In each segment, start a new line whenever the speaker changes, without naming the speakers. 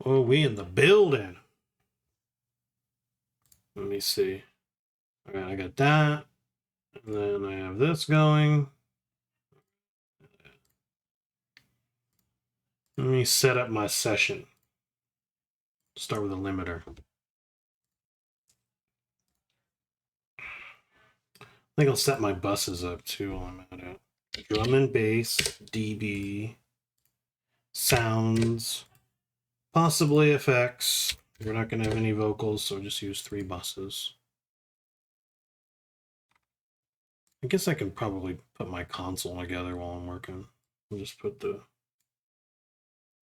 Oh, we in the building. Let me see. All right, I got that. And then I have this going. Let me set up my session. Start with a limiter. I think I'll set my buses up too while I'm at it. Drum and bass, dB, sounds, possibly effects. We're not going to have any vocals, so just use 3 buses. I guess I can probably put my console together while I'm working. I'll just put the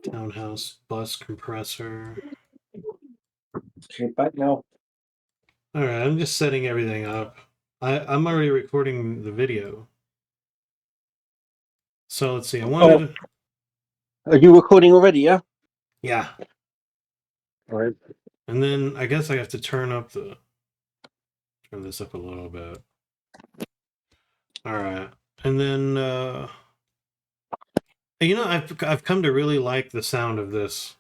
townhouse bus compressor.
Okay, back now.
All right, I'm just setting everything up. I'm already recording the video. So let's see. I wanted.
Are you recording already? Yeah.
Yeah.
All right.
And then I guess I have to turn this up a little bit. All right. And then I've come to really like the sound of this.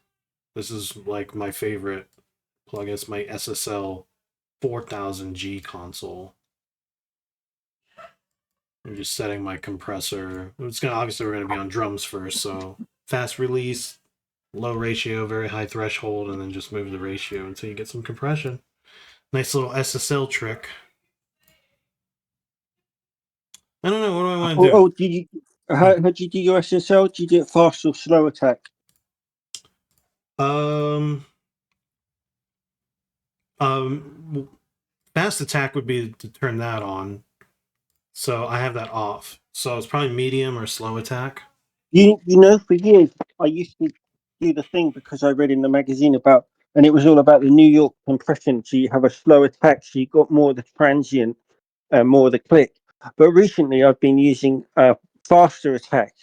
This is like my favorite plug. It's my SSL 4000G console. I'm just setting my compressor. Obviously we're gonna be on drums first, so fast release, low ratio, very high threshold, and then just move the ratio until you get some compression. Nice little SSL trick. I don't know. What do I want to do?
Oh, did you? How did you do your SSL? Did you do it fast or slow attack?
Fast attack would be to turn that on. So I have that off. So it's probably medium or slow attack.
You know, for years I used to do the thing because I read in the magazine about, and it was all about the New York compression. So you have a slow attack, so you got more of the transient and more of the click. But recently I've been using a faster attack,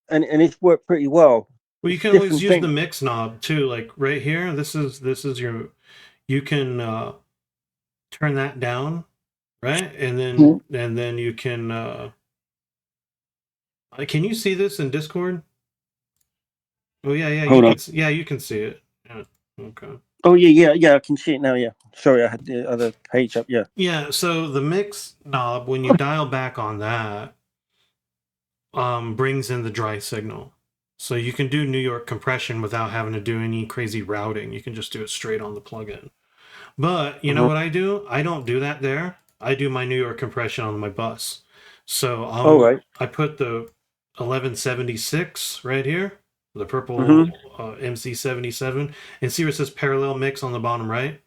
and it's worked pretty well.
Well, you
It's
can
a
always
different
use
thing.
the mix knob too. Like right here, this is your. You can turn that down, right? And then you can you see this in Discord? Oh yeah,
Hold on.
you can see it. Yeah. Okay.
Oh yeah. I can see it now. Yeah. Sorry, I had the other page up. Yeah.
Yeah, so the mix knob, when you dial back on that, brings in the dry signal. So you can do New York compression without having to do any crazy routing. You can just do it straight on the plugin. But you know what I do? I don't do that there. I do my New York compression on my bus. So
All right.
I put the 1176 right here, the purple
Mm-hmm.
MC77, and see where it says parallel mix on the bottom right?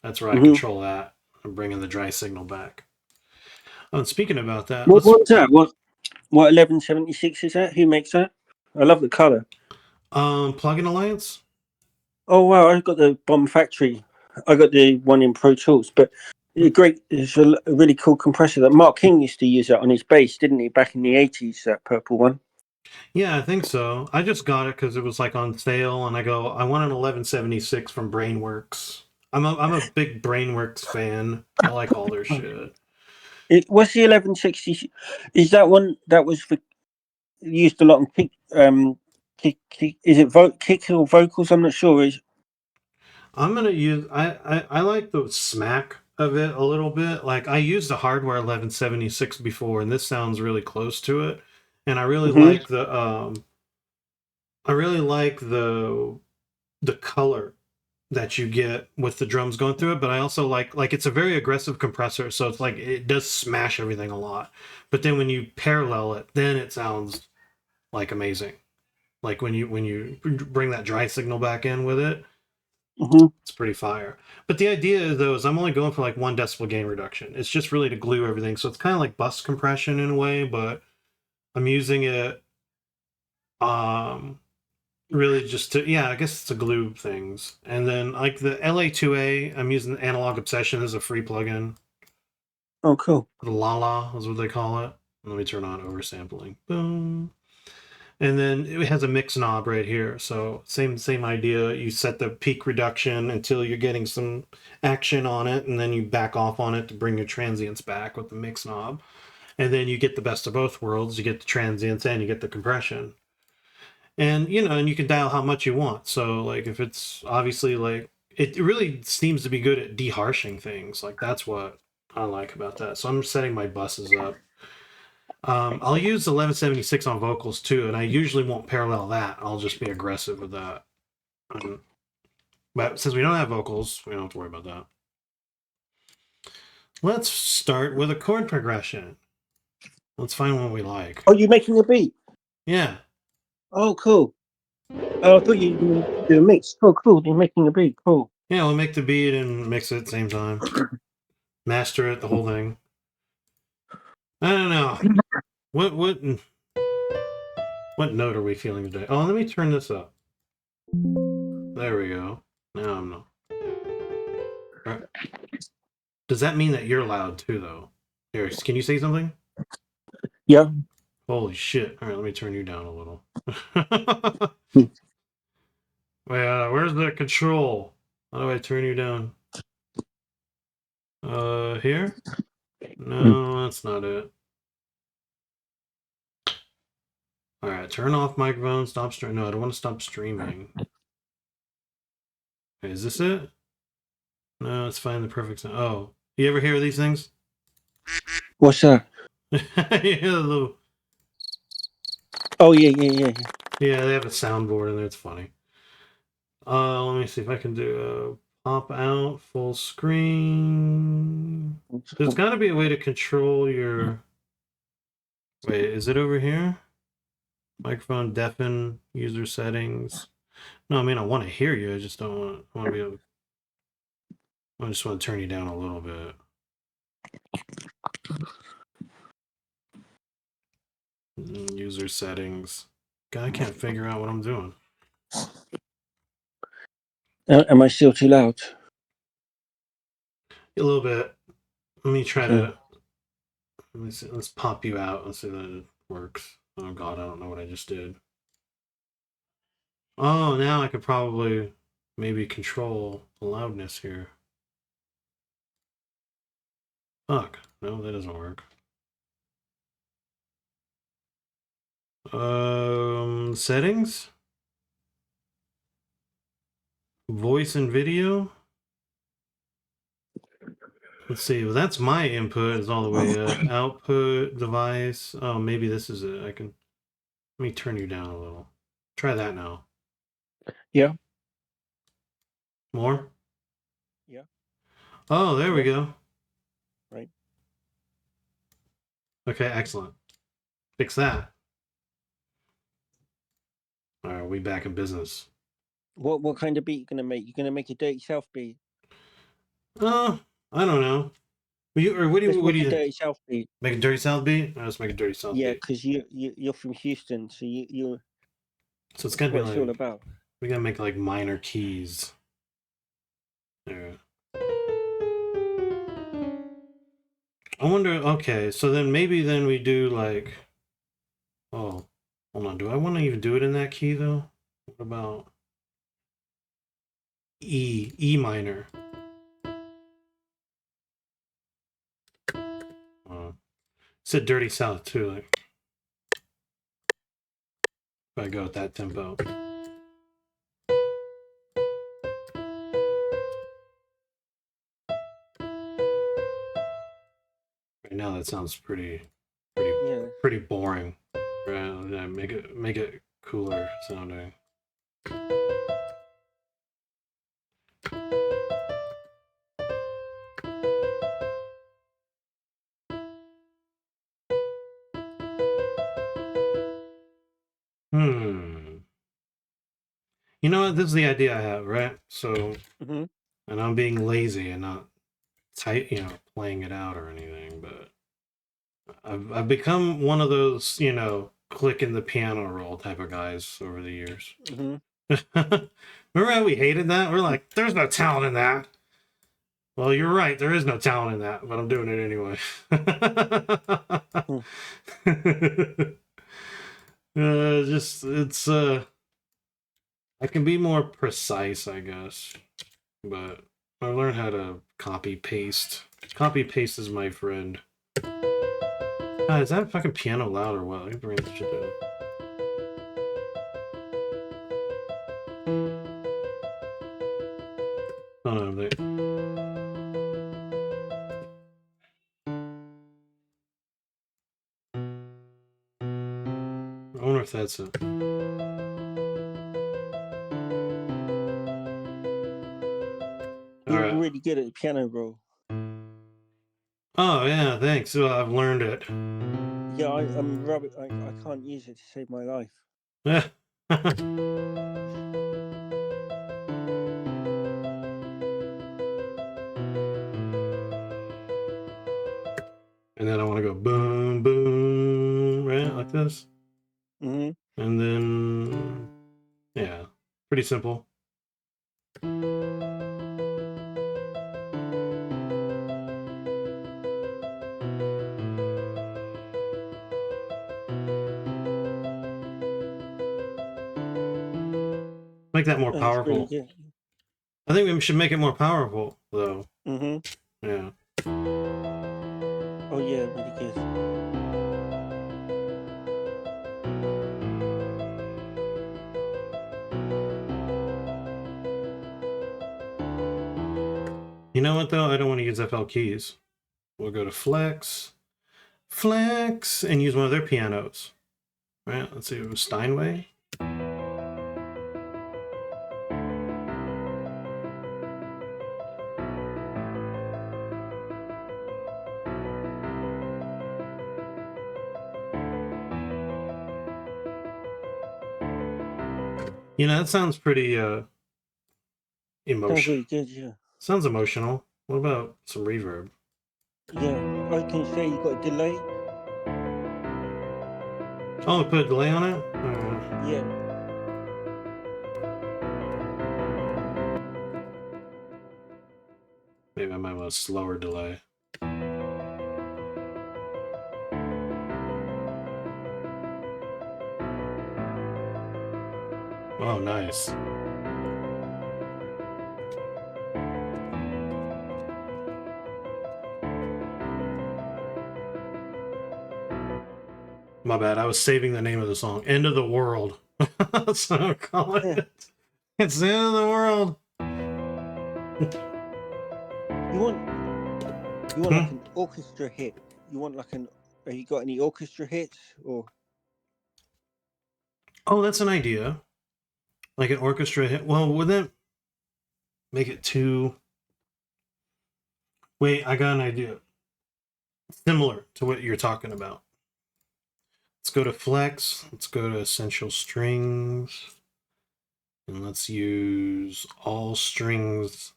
That's where I
Mm-hmm.
control that. I'm bringing the dry signal back. Oh, and speaking about that,
What's that? What 1176 is that? Who makes that? I love the color.
Plugin Alliance.
Oh wow, I got the Bomb Factory. I got the one in Pro Tools, but it's a really cool compressor that Mark King used to use that on his bass, didn't he? Back in the 80s, that purple one.
Yeah, I think so. I just got it because it was like on sale, and I want an 1176 from Brainworks. I'm a big Brainworks fan. I like all their shit.
What's the 1160? Is that one that was for used a lot on kick? Kick is it kick or vocals? I'm not sure.
I'm gonna use. I like the smack of it a little bit. Like I used a hardware 1176 before, and this sounds really close to it. And
Mm-hmm.
I really like the color that you get with the drums going through it, but I also like it's a very aggressive compressor, so it's like it does smash everything a lot. But then when you parallel it, then it sounds like amazing. Like when you bring that dry signal back in with it,
Mm-hmm.
it's pretty fire. But the idea though is I'm only going for like 1 decibel gain reduction. It's just really to glue everything. So it's kind of like bus compression in a way, but I'm using it um really just to I guess to glue things. And then like the LA2A, I'm using Analog Obsession as a free plugin.
Oh, cool.
The Lala is what they call it. Let me turn on oversampling. Boom. And then it has a mix knob right here. So same idea. You set the peak reduction until you're getting some action on it, and then you back off on it to bring your transients back with the mix knob. And then you get the best of both worlds. You get the transients and you get the compression. And and you can dial how much you want. So like if it's obviously like it really seems to be good at deharshing things. Like that's what I like about that. So I'm setting my buses up. I'll use 1176 on vocals too, and I usually won't parallel that. I'll just be aggressive with that. But since we don't have vocals, we don't have to worry about that. Let's start with a chord progression. Let's find one we like.
Oh, you're making a beat?
Yeah.
Oh, cool. Oh, I thought you were going to do a mix. Oh, cool. You're making a beat. Cool.
Yeah, we'll make the beat and mix it at the same time. Master it, the whole thing. I don't know. What note are we feeling today? Oh, let me turn this up. There we go. Now I'm not. Right. Does that mean that you're loud too, though? Here, can you say something?
Yeah.
Holy shit. All right, let me turn you down a little. Where's the control? How do I turn you down? Here? No, that's not it. All right, turn off microphone, stop streaming. No, I don't want to stop streaming. Okay, is this it? No, it's fine. The perfect sound. Oh, you ever hear these things?
What's that?
Yeah,
Oh, yeah.
yeah, they have a soundboard in there. It's funny. Let me see if I can do pop out full screen. There's got to be a way to control your. Wait, is it over here? Microphone, deafen, user settings. No, I mean I want to hear you. I just don't want. I want to be able. I just want to turn you down a little bit. User settings. God, I can't figure out what I'm doing.
Am I still too loud?
A little bit. Let me try
Okay.
to. Let me see. Let's pop you out. Let's see that it works. Oh God, I don't know what I just did. Oh, now I could probably maybe control the loudness here. Fuck. No, that doesn't work. Settings? Voice and video? Let's see. Well, that's my input is all the way up. Output, device. Oh, maybe this is it. I can... Let me turn you down a little. Try that now.
Yeah.
More?
Yeah.
Oh, there we go.
Right.
Okay, excellent. Fix that. All right, we back in business.
What kind of beat you gonna make? You gonna make a dirty south beat?
I don't know. What do
Let's
you
make a
think?
dirty south beat.
Make a dirty South beat? Let's make a dirty South
Yeah,
beat.
because you're from Houston, so you
So it's
that's
gotta be
what it's all
like
about.
we gotta make like minor keys. There. I wonder. Okay, so then maybe then we do like. Oh, hold on. Do I want to even do it in that key though? What about E minor? Said dirty South too. Like if I go at that tempo. Right now that sounds pretty boring. Right? Yeah, make it cooler sounding. You know what? This is the idea I have, right? So,
Mm-hmm.
and I'm being lazy and not tight, playing it out or anything, but I've become one of those, clicking the piano roll type of guys over the years.
Mm-hmm.
Remember how we hated that? We're like, there's no talent in that. Well, you're right. There is no talent in that, but I'm doing it anyway. I can be more precise, I guess, but I learned how to copy paste. Copy paste is my friend. God, is that fucking piano loud or what? Let me bring this shit down. Oh no, they... I wonder if that's it.
You're
Alright.
really good at the piano roll.
Oh yeah, thanks. Well, I've learned it.
Yeah, I'm rubbish. I can't use it to save my life.
Yeah. And then I want to go boom, boom, right? Like this.
Mm-hmm.
And then, yeah, pretty simple. Make that more
That's really
powerful.
good.
I think we should make it more powerful, though.
Mm-hmm.
Yeah.
Oh yeah, really good.
You know what, though? I don't want to use FL keys. We'll go to Flex, Flex, and use one of their pianos. Right? Let's see, it was Steinway. You know, that sounds pretty
Sounds
emotional.
really good. Yeah.
Sounds emotional. What about some reverb?
Yeah. I can say you got a delay.
Oh, put a delay on it?
Yeah.
Maybe I might want a slower delay. Oh, nice. My bad. I was saving the name of the song. End of the World. That's what I'm calling
Yeah.
it. It's the end of the world.
You want like an orchestra hit. You want like an. Have you got any orchestra hits or?
Oh, that's an idea. Like an orchestra hit. Well, would that make it too... Wait, I got an idea. Similar to what you're talking about. Let's go to Flex. Let's go to Essential Strings. And let's use all strings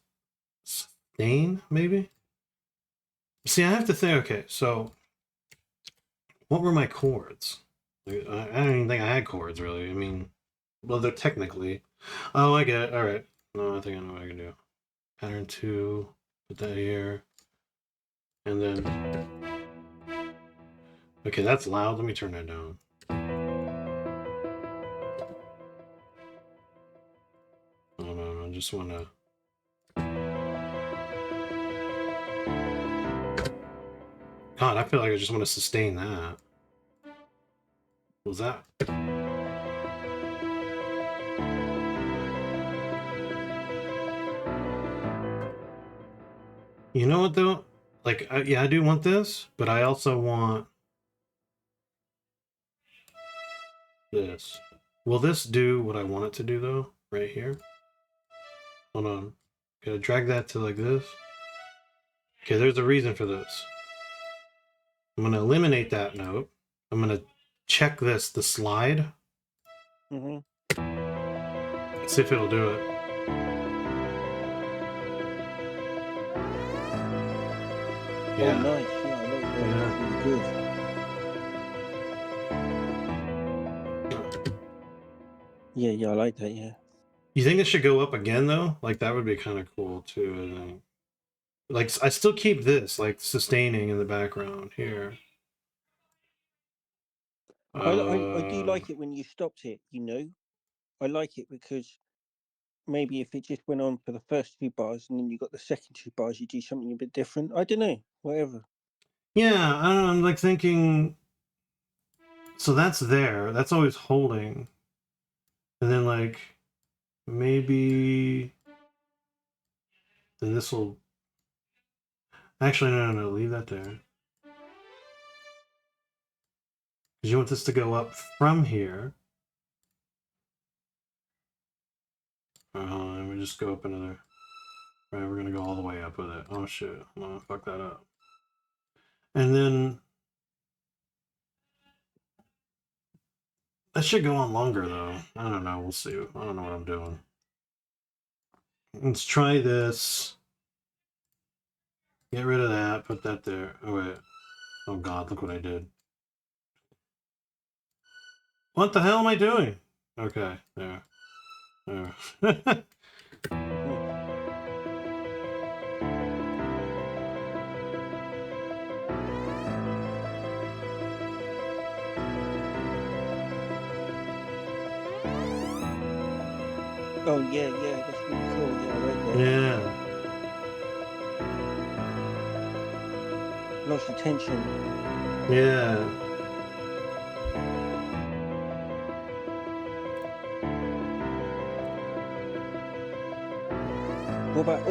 sustain, maybe? See, I have to think, okay, so what were my chords? I don't even think I had chords, really. I mean, well, they're technically... Oh, I get it. All right. No, I think I know what I can do. Pattern 2, put that here. And then... Okay, that's loud. Let me turn that down. Oh, no, I just want to... God, I feel like I just want to sustain that. What was that? You know what, though? Like, yeah, I do want this, but I also want this. Will this do what I want it to do, though? Right here? Hold on. Gotta drag that to like this. Okay, there's a reason for this. I'm gonna eliminate that note. I'm gonna check this, the slide.
Mm-hmm.
See if it'll do it.
Oh,
Yeah.
nice. Yeah, I like that.
Yeah.
That's really good. Yeah, I like that. Yeah.
You think it should go up again though? Like that would be kind of cool too, I think. Like I still keep this like sustaining in the background here.
I do like it when you stopped it. I like it because maybe if it just went on for the first two bars and then you got the second two bars, you do something a bit different. I don't know. Whatever.
Yeah, I don't know, I'm like thinking so that's there. That's always holding. And then like maybe then this will. Actually, no, leave that there. Because you want this to go up from here. And we just go up another. Right, we're gonna go all the way up with it. Oh shit, I'm gonna fuck that up. And then that should go on longer though. I don't know. We'll see. I don't know what I'm doing. Let's try this. Get rid of that. Put that there. Oh wait. Oh god, look what I did. What the hell am I doing? Okay, there. There.
Oh yeah, that's really cool. Yeah, I like that.
Yeah.
Lots of tension.
Yeah.
What about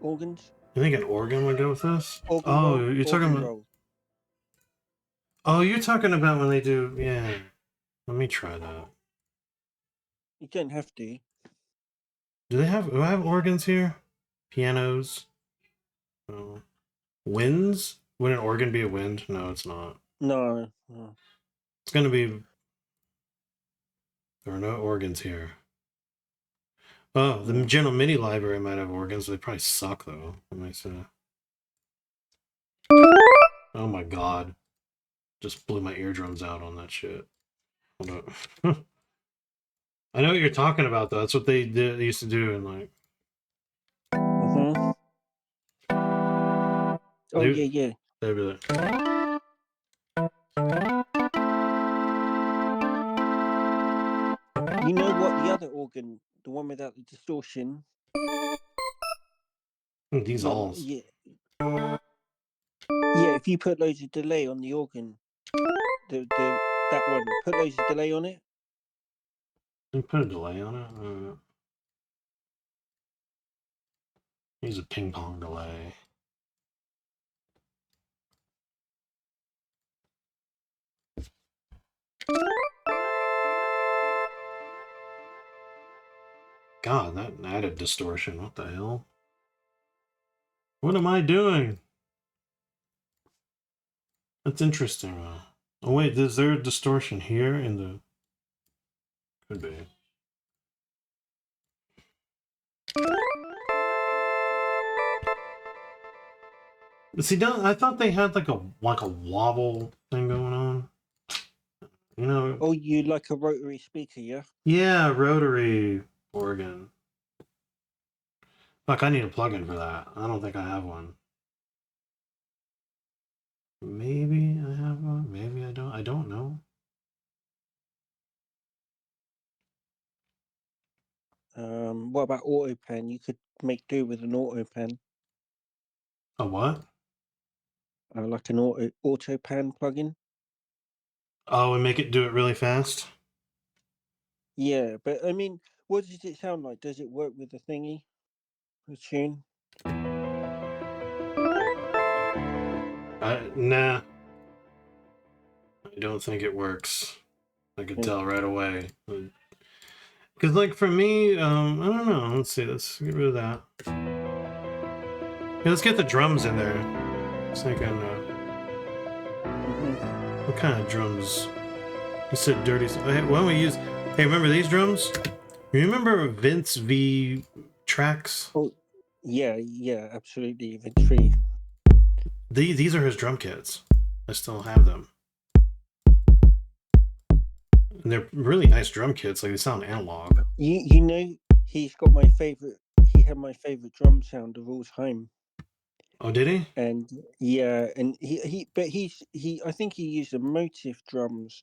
organs?
You think an organ would go with this?
Organ
Oh,
roll?
you're talking
Organ
about.
roll.
Oh, you're talking about when they do. Yeah. Let me try that.
You don't have to.
Do I have organs here? Pianos. Oh. Winds? Would an organ be a wind? No, it's not.
No.
It's gonna be. There are no organs here. Oh, the general MIDI library might have organs. They probably suck though. Let me see. Oh my god. Just blew my eardrums out on that shit. Hold up. I know what you're talking about though. That's what they used to do in like.
Oh yeah.
They'd be like.
You know what? The other organ, the one without the distortion.
These alls.
Yeah. Yeah, if you put loads of delay on the organ, that one, put loads of delay on it.
Can you put a delay on it? Use a ping pong delay. God, that added distortion. What the hell? What am I doing? That's interesting though. Oh wait, is there a distortion here in the? Could be. But see, I thought they had like a wobble thing going on. You know?
Oh, you like a rotary speaker, yeah?
Yeah, rotary organ. Fuck, I need a plugin for that. I don't think I have one. Maybe I have one. Maybe I don't. I don't know.
What about auto pan? You could make do with an auto pan.
A what?
Like an auto pan plugin.
Oh, and make it do it really fast?
Yeah, but I mean, what does it sound like? Does it work with the thingy? The tune?
Nah. I don't think it works. I could tell right away. Because, like, for me, I don't know. Let's see. Let's get rid of that. Yeah, let's get the drums in there. So I can, what kind of drums? You said dirty. Why don't we use... Hey, remember these drums? Remember Vince V Traxx?
Oh, yeah, absolutely. The tree.
These are his drum kits. I still have them. And they're really nice drum kits. Like, they sound analog.
You know, he's got my favorite. He had my favorite drum sound of all time.
Oh, did he?
And yeah, and but he. I think he used the motif drums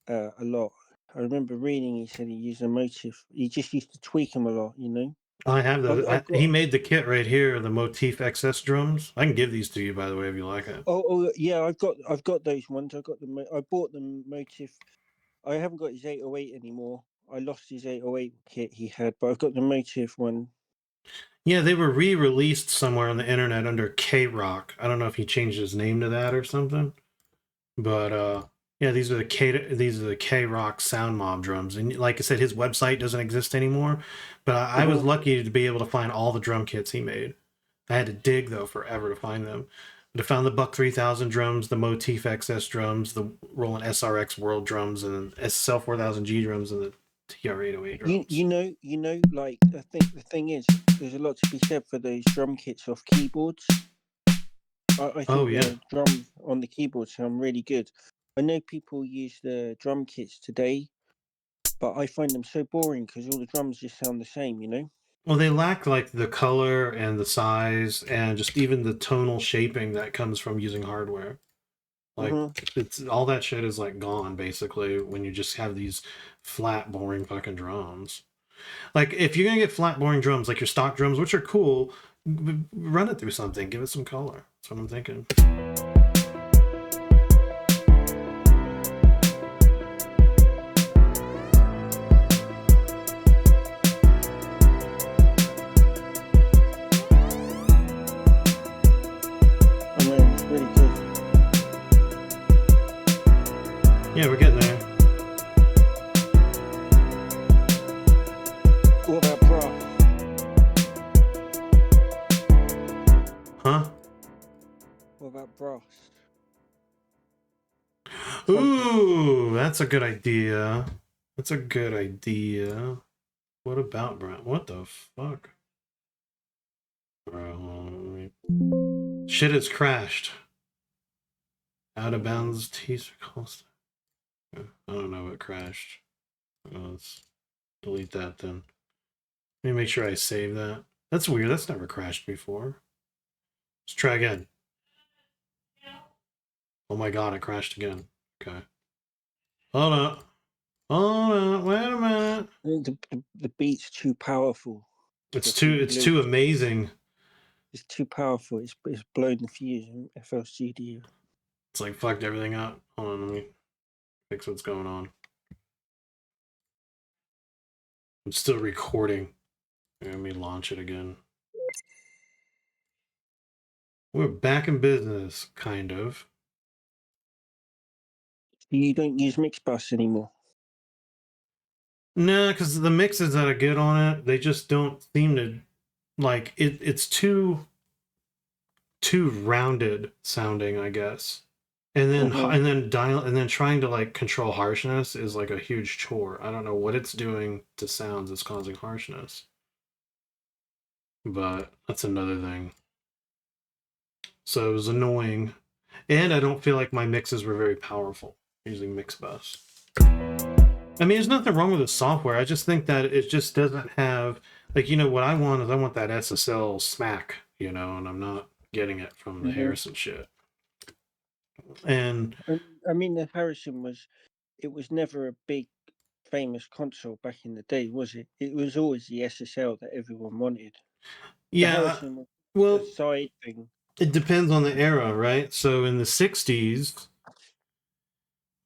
a lot. I remember reading. He said he used a motif. He just used to tweak them a lot. You know.
I have those.
I've got.
He made the kit right here, the Motif XS drums. I can give these to you, by the way, if you like it.
Oh yeah, I've got those ones. I got them. I bought them motif. I haven't got his 808 anymore. I lost his 808 kit he had, but I've got the motif one.
Yeah, they were re-released somewhere on the internet under K-Rock. I don't know if he changed his name to that or something, but yeah, these are the K-Rock Sound Mob drums, and like I said, his website doesn't exist anymore. But I was
Mhm.
lucky to be able to find all the drum kits he made. I had to dig though forever to find them. But I found the Buck 3000 drums, the Motif XS drums, the Roland SRX World drums, and SSL 4000G drums, and the TR 808 drums.
Like the thing is, there's a lot to be said for those drum kits off keyboards. I
Oh
think
yeah.
the drums on the keyboard sound really good. I know people use the drum kits today, but I find them so boring because all the drums just sound the same. You know.
Well, they lack like the color and the size and just even the tonal shaping that comes from using hardware. Like
Hmm.
it's all that shit is like gone basically when you just have these flat, boring fucking drums. Like if you're gonna get flat, boring drums, like your stock drums, which are cool, run it through something, give it some color. That's what I'm thinking.
I know it's really good.
Yeah, we're getting there.
What about brass?
Huh?
What about brass? Trumpet.
Ooh, that's a good idea. That's a good idea. What about Brent? What the fuck? Bro, shit has crashed. Out of bounds teaser cost. I don't know what crashed. Let's delete that then. Let me make sure I save that. That's weird. That's never crashed before. Let's try again. Oh my god, it crashed again. Okay. Hold up. Hold up. Wait a minute.
The beat's too powerful.
It's
For some
too. It's
glue.
too amazing.
It's too powerful. It's blown the fuse in FL Studio.
It's like fucked everything up. Hold on. Let me fix what's going on. I'm still recording. Let me launch it again. We're back in business, kind of.
You don't use Mixbus anymore.
Nah, because the mixes that are good on it, they just don't seem to like it. It's too rounded sounding, I guess.
Hmm.
And then trying to like control harshness is like a huge chore. I don't know what it's doing to sounds that's causing harshness, but that's another thing. So it was annoying, and I don't feel like my mixes were very powerful using Mixbus. I mean, there's nothing wrong with the software. I just think that it just doesn't have like what I want is I want that SSL smack, and I'm not getting it from the
Hmm.
Harrison shit. And
I mean, the Harrison was never a big famous console back in the day, was it? It was always the SSL that everyone wanted. The
yeah,
Harrison was a
well,
side thing.
it depends on the era, right? So in the 60s,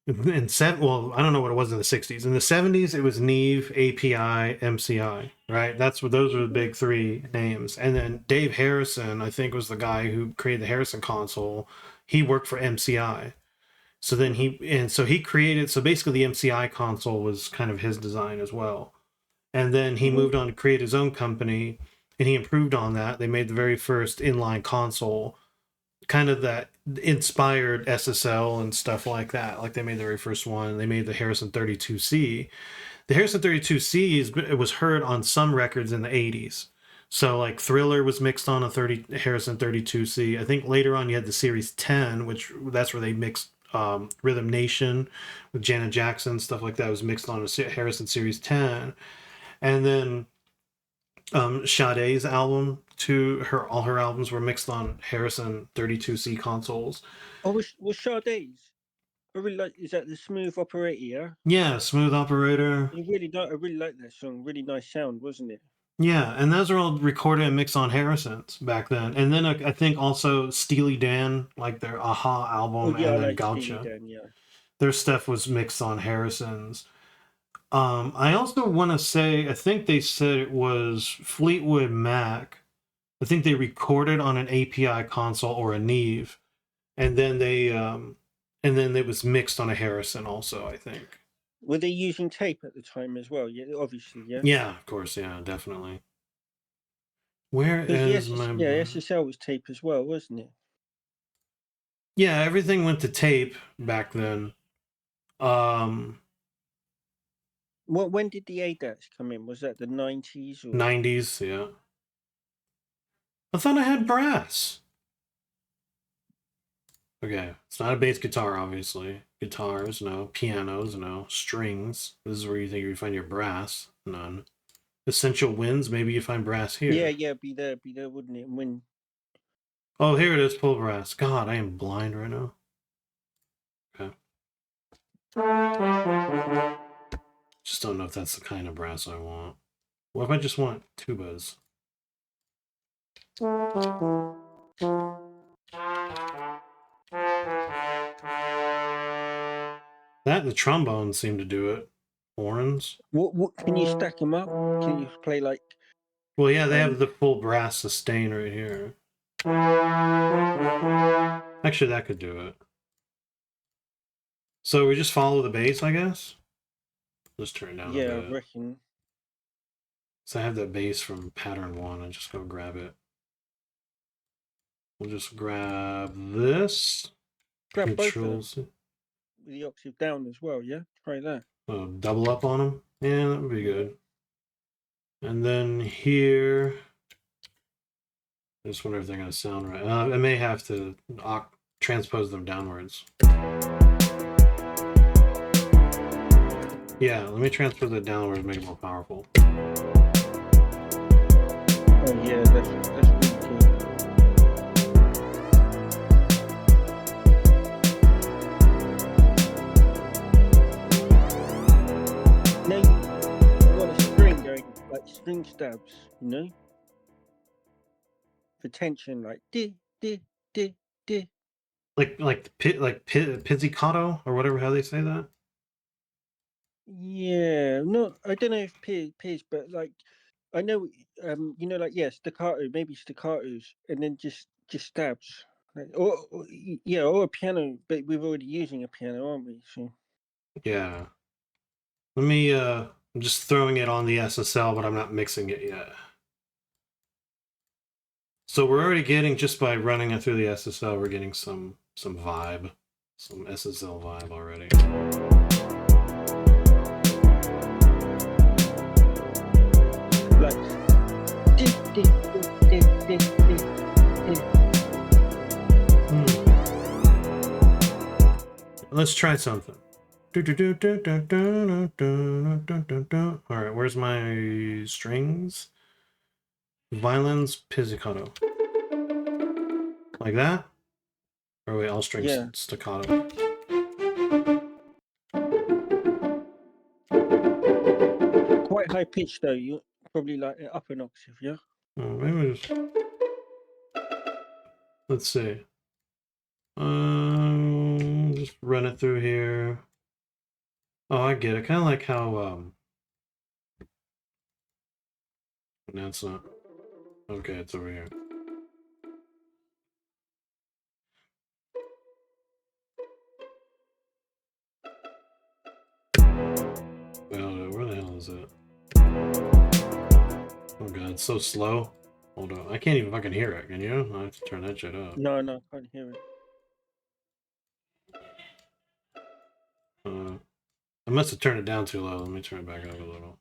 well, I don't know what it was in the 60s. In the 70s, it was Neve, API, MCI, right? Those were the
Hmm.
big three names. And then Dave Harrison, I think, was the guy who created the Harrison console. He worked for MCI.
Hmm.
So he created, so basically the MCI console was kind of his design as well. And then he
Hmm.
moved on to create his own company and he improved on that. They made the very first inline console, kind of that inspired SSL and stuff like that. Like they made the very first one. They made the Harrison 32C. The Harrison 32C it was heard on some records in the 80s. So like Thriller was mixed on a Harrison 32C. I think later on you had the Series 10, which that's where they mixed Rhythm Nation with Janet Jackson, stuff like that was mixed on a Harrison Series 10. And then Sade's album, all her albums were mixed on Harrison 32C consoles.
Oh, was Sade's? I really like. Is that the Smooth Operator? Yeah?
Yeah, Smooth Operator.
I really like that song. Really nice sound, wasn't it?
Yeah, and those are all recorded and mixed on Harrison's back then. And then I think also Steely Dan, like their Aha
Oh
album,
yeah, I
and then
like Steely
Gotcha.
Dan. Yeah.
Their stuff was mixed on Harrison's. I also want to say, I think they said it was Fleetwood Mac. I think they recorded on an API console or a Neve, and then it was mixed on a Harrison also, I think.
Were they using tape at the time as well? Yeah, obviously, yeah.
Yeah, of course, yeah, definitely. Where
Because
is my...
SSL was tape as well, wasn't it?
Yeah, everything went to tape back then.
When did the ADATs come in? Was that the 90s or
90s, yeah. I thought I had brass. Okay, it's not a bass guitar, obviously. Guitars, no. Pianos, no. Strings. This is where you think you find your brass. None. Essential winds, maybe you find brass here.
Yeah, be there, wouldn't it? When
Oh, here it is, full brass. God, I am blind right now. Okay. Just don't know if that's the kind of brass I want. What if I just want tubas? That and the trombones seem to do it. Horns.
what can you stack them up? Can you play like?
Well, yeah, they have the full brass sustain right here. Actually, that could do it. So we just follow the bass, I guess? Let's turn it down a bit.
I reckon.
So I have that bass from pattern 1. I just go grab it. We'll just grab this.
Grab
Controls.
both of them. With the octave down as well, yeah? Try that.
Oh, double up on them? Yeah, that would be good. And then here... I just wonder if they're going to sound right. I may have to transpose them downwards. Yeah, let me transfer that downwards and make it more powerful.
Oh yeah, that's really cool. Now you want a string going, like string stabs, you know? For tension, like di.
Like pizzicato or whatever, how they say that.
Yeah, no, I don't know if Piers, but like I know, you know, like staccato, maybe staccatos, and then just stabs, like, or a piano. But we're already using a piano, aren't we? So
Yeah. Let me. I'm just throwing it on the SSL, but I'm not mixing it yet. So we're already getting, just by running it through the SSL, we're getting some vibe, some SSL vibe already.
like,
Let's try something. All right, where's my strings? Violins, pizzicato. Like that? Or wait, all strings staccato.
Quite high pitch though. You probably like an upper octave, yeah.
Oh, maybe just. Let's see. Just run it through here. Oh, I get it. Kind of like how no, it's not. Okay, it's over here. Well, where the hell is it? Oh god, it's so slow. Hold on. I can't even fucking hear it, can you? I have to turn that shit up.
No, I can't hear it.
I must have turned it down too low. Let me turn it back up a little.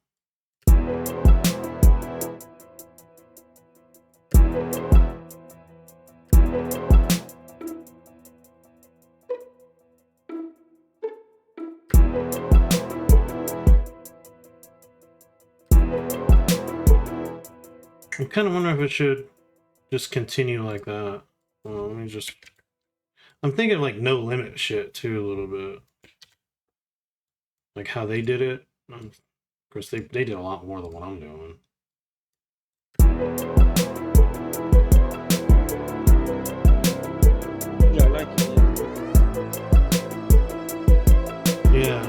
I'm kind of wondering if it should just continue like that. Well, let me just... I'm thinking like No Limit shit too a little bit. Like how they did it. Of course, they did a lot more than what I'm doing.
Yeah, I like it.
Yeah.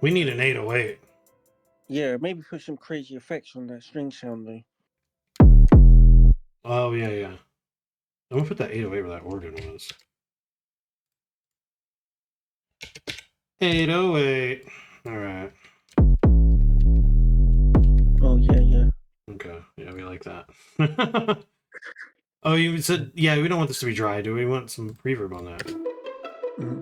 We need an 808.
Yeah, maybe put some crazy effects on that string sound though.
Oh, yeah, yeah. I'm gonna put that 808 where that organ was. 808. Alright.
Oh yeah, yeah.
Okay. Yeah, we like that. Oh, you said, yeah, we don't want this to be dry, do we? We want some reverb on that.
Mm-hmm.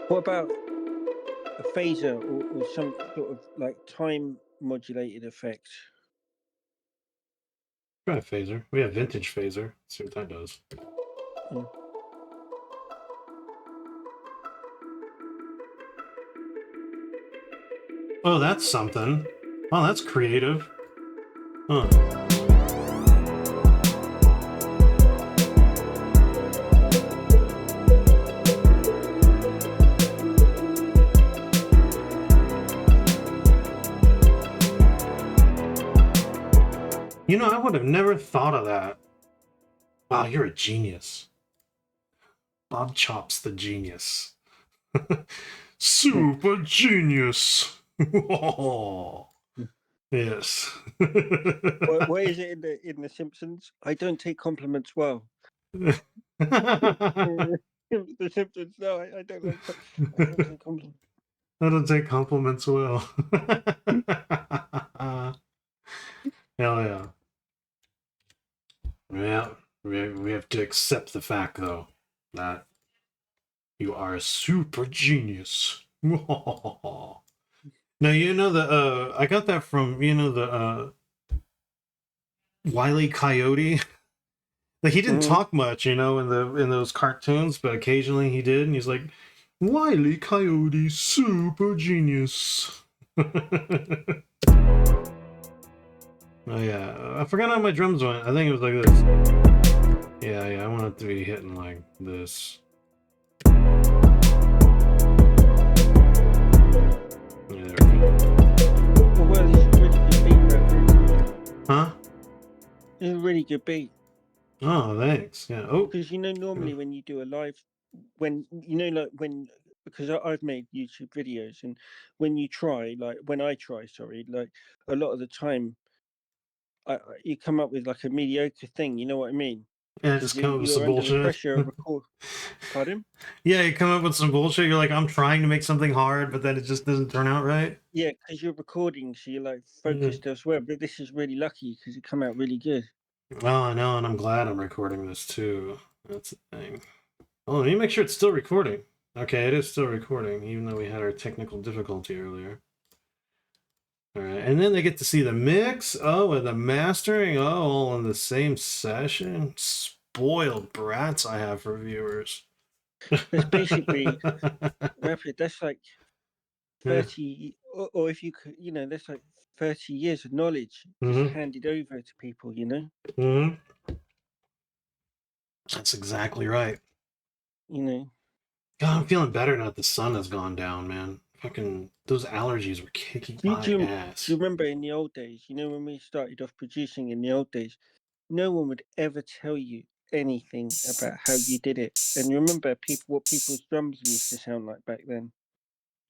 What about a phaser or some sort of like time modulated effect?
Try a phaser. We have vintage phaser. Let's see what that does.
Yeah.
Oh, that's something. Oh, that's creative. Huh. You know, I would have never thought of that. Wow, you're a genius. Bobchops the genius. Super genius. Oh, yes.
Where is it in the Simpsons? I don't take compliments well.
The
The Simpsons. No, I don't like. I don't take compliments.
I don't take compliments well. Hell yeah. Yeah, we have to accept the fact, though, that you are a super genius. Now, you know the, I got that from, you know, the, Wile E. Coyote. Like, he didn't
Mm-hmm.
talk much, you know, in those cartoons, but occasionally he did, and he's like, Wile E. Coyote, super genius. Oh yeah, I forgot how my drums went. I think it was like this. Yeah, yeah, I want it to be hitting like this. Yeah, there we go.
Well, this is a really good beat, Reverend.
Huh?
This is a really good beat.
Oh, thanks. Yeah. Oh.
Because normally when you do a live, because I've made YouTube videos, and when you try, like when I try, sorry, like a lot of the time, you come up with like a mediocre thing. You know what I mean?
Yeah,
Because
just come up with some
you're under the
bullshit.
pressure of record. Pardon?
Yeah, you come up with some bullshit. You're like, I'm trying to make something hard, but then it just doesn't turn out right.
Yeah, because you're recording, so you're like
Yeah.
focused elsewhere. But this is really lucky because it come out really good.
Well, I know, and I'm glad I'm recording this too. That's the thing. Oh, let me make sure it's still recording. Okay, it is still recording, even though we had our technical difficulty earlier. All right, and then they get to see the mix. Oh, and the mastering. Oh, all in the same session. Spoiled brats I have for viewers.
That's basically rapid. That's like
Yeah.
30, or if you could, that's like 30 years of knowledge just
Mm-hmm.
handed over to people.
Mm-hmm. That's exactly right.
You know.
God, I'm feeling better now that the sun has gone down, man. Fucking those allergies were kicking
Do you,
my
do you do you
ass.
remember in the old days? When we started off producing in the old days, no one would ever tell you anything about how you did it. And you remember what people's drums used to sound like back then.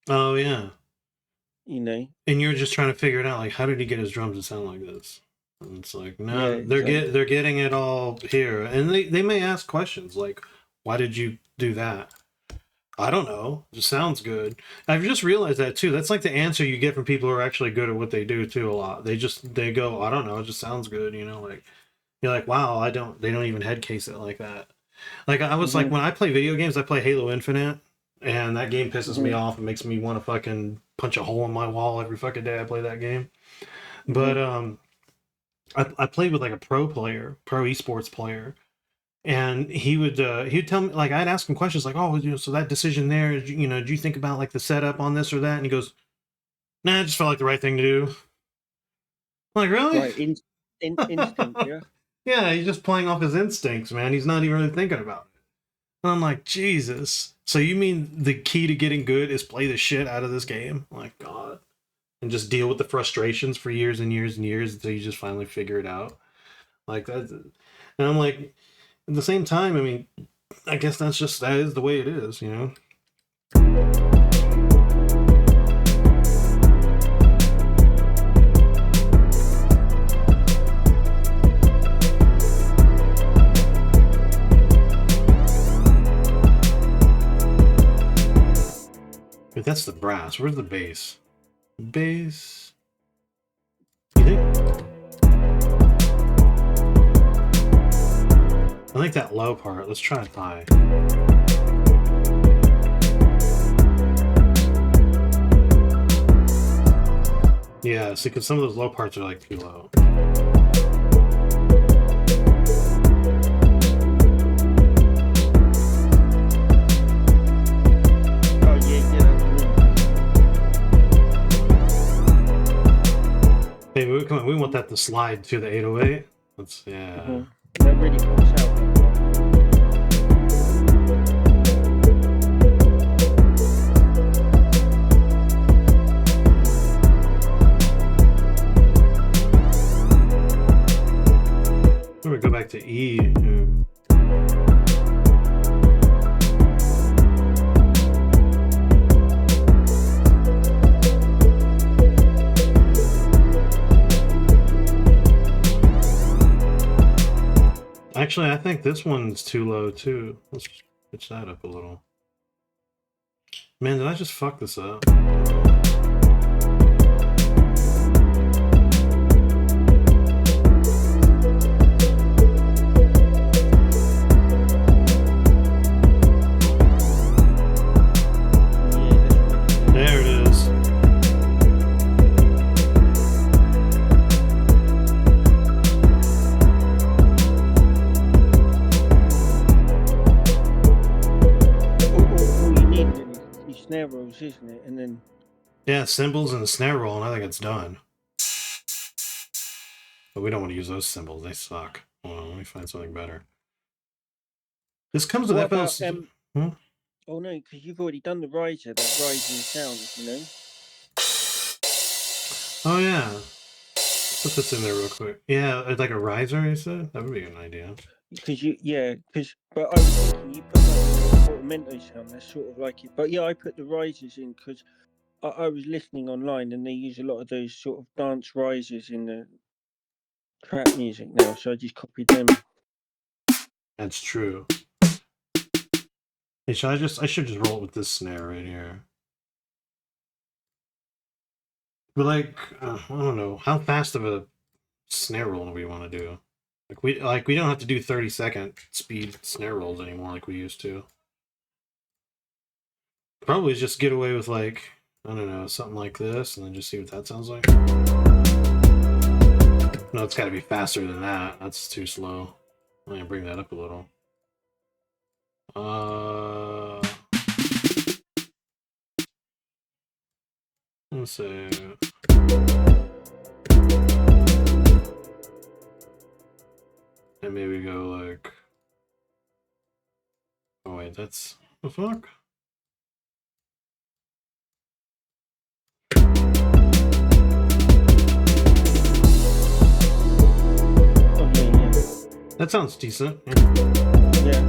Oh yeah.
You know.
And you're just trying to figure it out, like, how did he get his drums to sound like this? And it's like,
Yeah,
no,
it's like
they're getting it all here, and they may ask questions like, why did you do that? I don't know. It just sounds good. I've just realized that too. That's like the answer you get from people who are actually good at what they do too. A lot. They go, I don't know. It just sounds good. You know, like you're like, wow. They don't even head case it like that. Like I was like
mhm,
when I play video games, I play Halo Infinite, and that game pisses me
mhm,
off and makes me want to fucking punch a hole in my wall every fucking day I play that game. But
mhm.
I played with like a pro player, pro esports player, and he'd tell me, like, I'd ask him questions like, oh, you know, so that decision there, you know, do you think about like the setup on this or that? And he goes, nah, it just felt like the right thing to do. I'm like, really?
Right, instinct, yeah.
Yeah, he's just playing off his instincts, man. He's not even really thinking about it. And I'm like, Jesus. So you mean the key to getting good is play the shit out of this game? I'm like, God. And just deal with the frustrations for years and years and years until you just finally figure it out. Like that. And I'm like, at the same time, I mean, I guess that is the way it is, you know? Wait, that's the brass. Where's the bass? Bass. You think? I like that low part. Let's try it high. Yeah, see, because some of those low parts are like too low.
Oh yeah,
Hey, come on, we want that to slide to the 808. Let's, yeah.
That really pops out.
Let me go back to E. Actually, I think this one's too low too. Let's pitch that up a little. Man, did I just fuck this up? There it is.
All you need is snare rolls, isn't it? And then
Yeah, cymbals and the snare roll, and I think it's done. But we don't want to use those cymbals; they suck. Hold on, let me find something better. This comes with FLC.
Oh no, because you've already done the riser, that rising sound, you know.
Oh yeah. Put this in there real quick. Yeah, it's like a riser, you said? That would be an idea.
Because but I was thinking you put like a portamento sound, that's sort of like it. But yeah, I put the risers in because I was listening online and they use a lot of those sort of dance risers in the trap music now, so I just copied them.
That's true. Hey, I should just roll it with this snare right here. But like, I don't know, how fast of a snare roll do we want to do? We don't have to do 30-second speed snare rolls anymore like we used to. Probably just get away with like, I don't know, something like this and then just see what that sounds like. No, it's got to be faster than that. That's too slow. I'm gonna bring that up a little. Let's see. And maybe go like, oh wait, that's the fuck?
Oh yeah.
That sounds decent.
Yeah.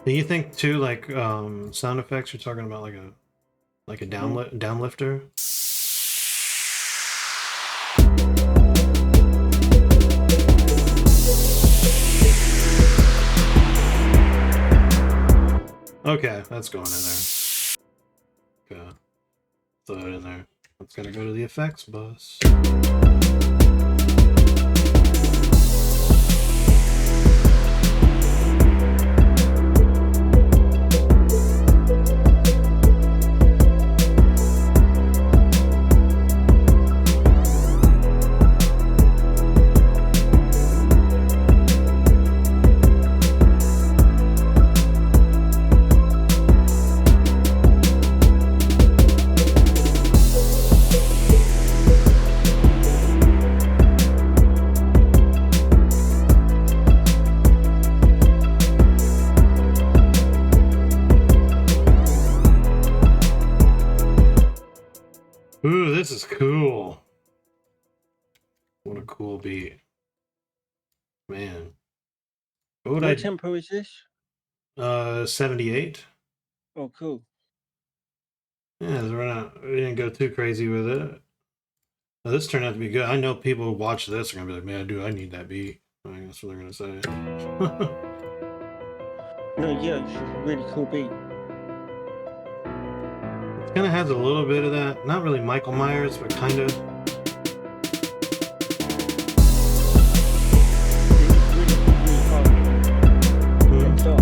Do you think too, like sound effects? You're talking about like a downlifter. Okay, that's going in there. Okay, throw that in there. That's gonna go to the effects bus. Ooh, this is cool. What a cool beat. Man. What would
What tempo is this?
78?
Oh, cool.
Yeah, we didn't go too crazy with it. Now, this turned out to be good. I know people who watch this are gonna be like, man, dude, I need that beat. I think that's what they're gonna say.
No, yeah, it's a really cool beat.
It kind of has a little bit of that, not really Michael Myers, but kind of.
It's really, really hard.
Hmm.
Dark.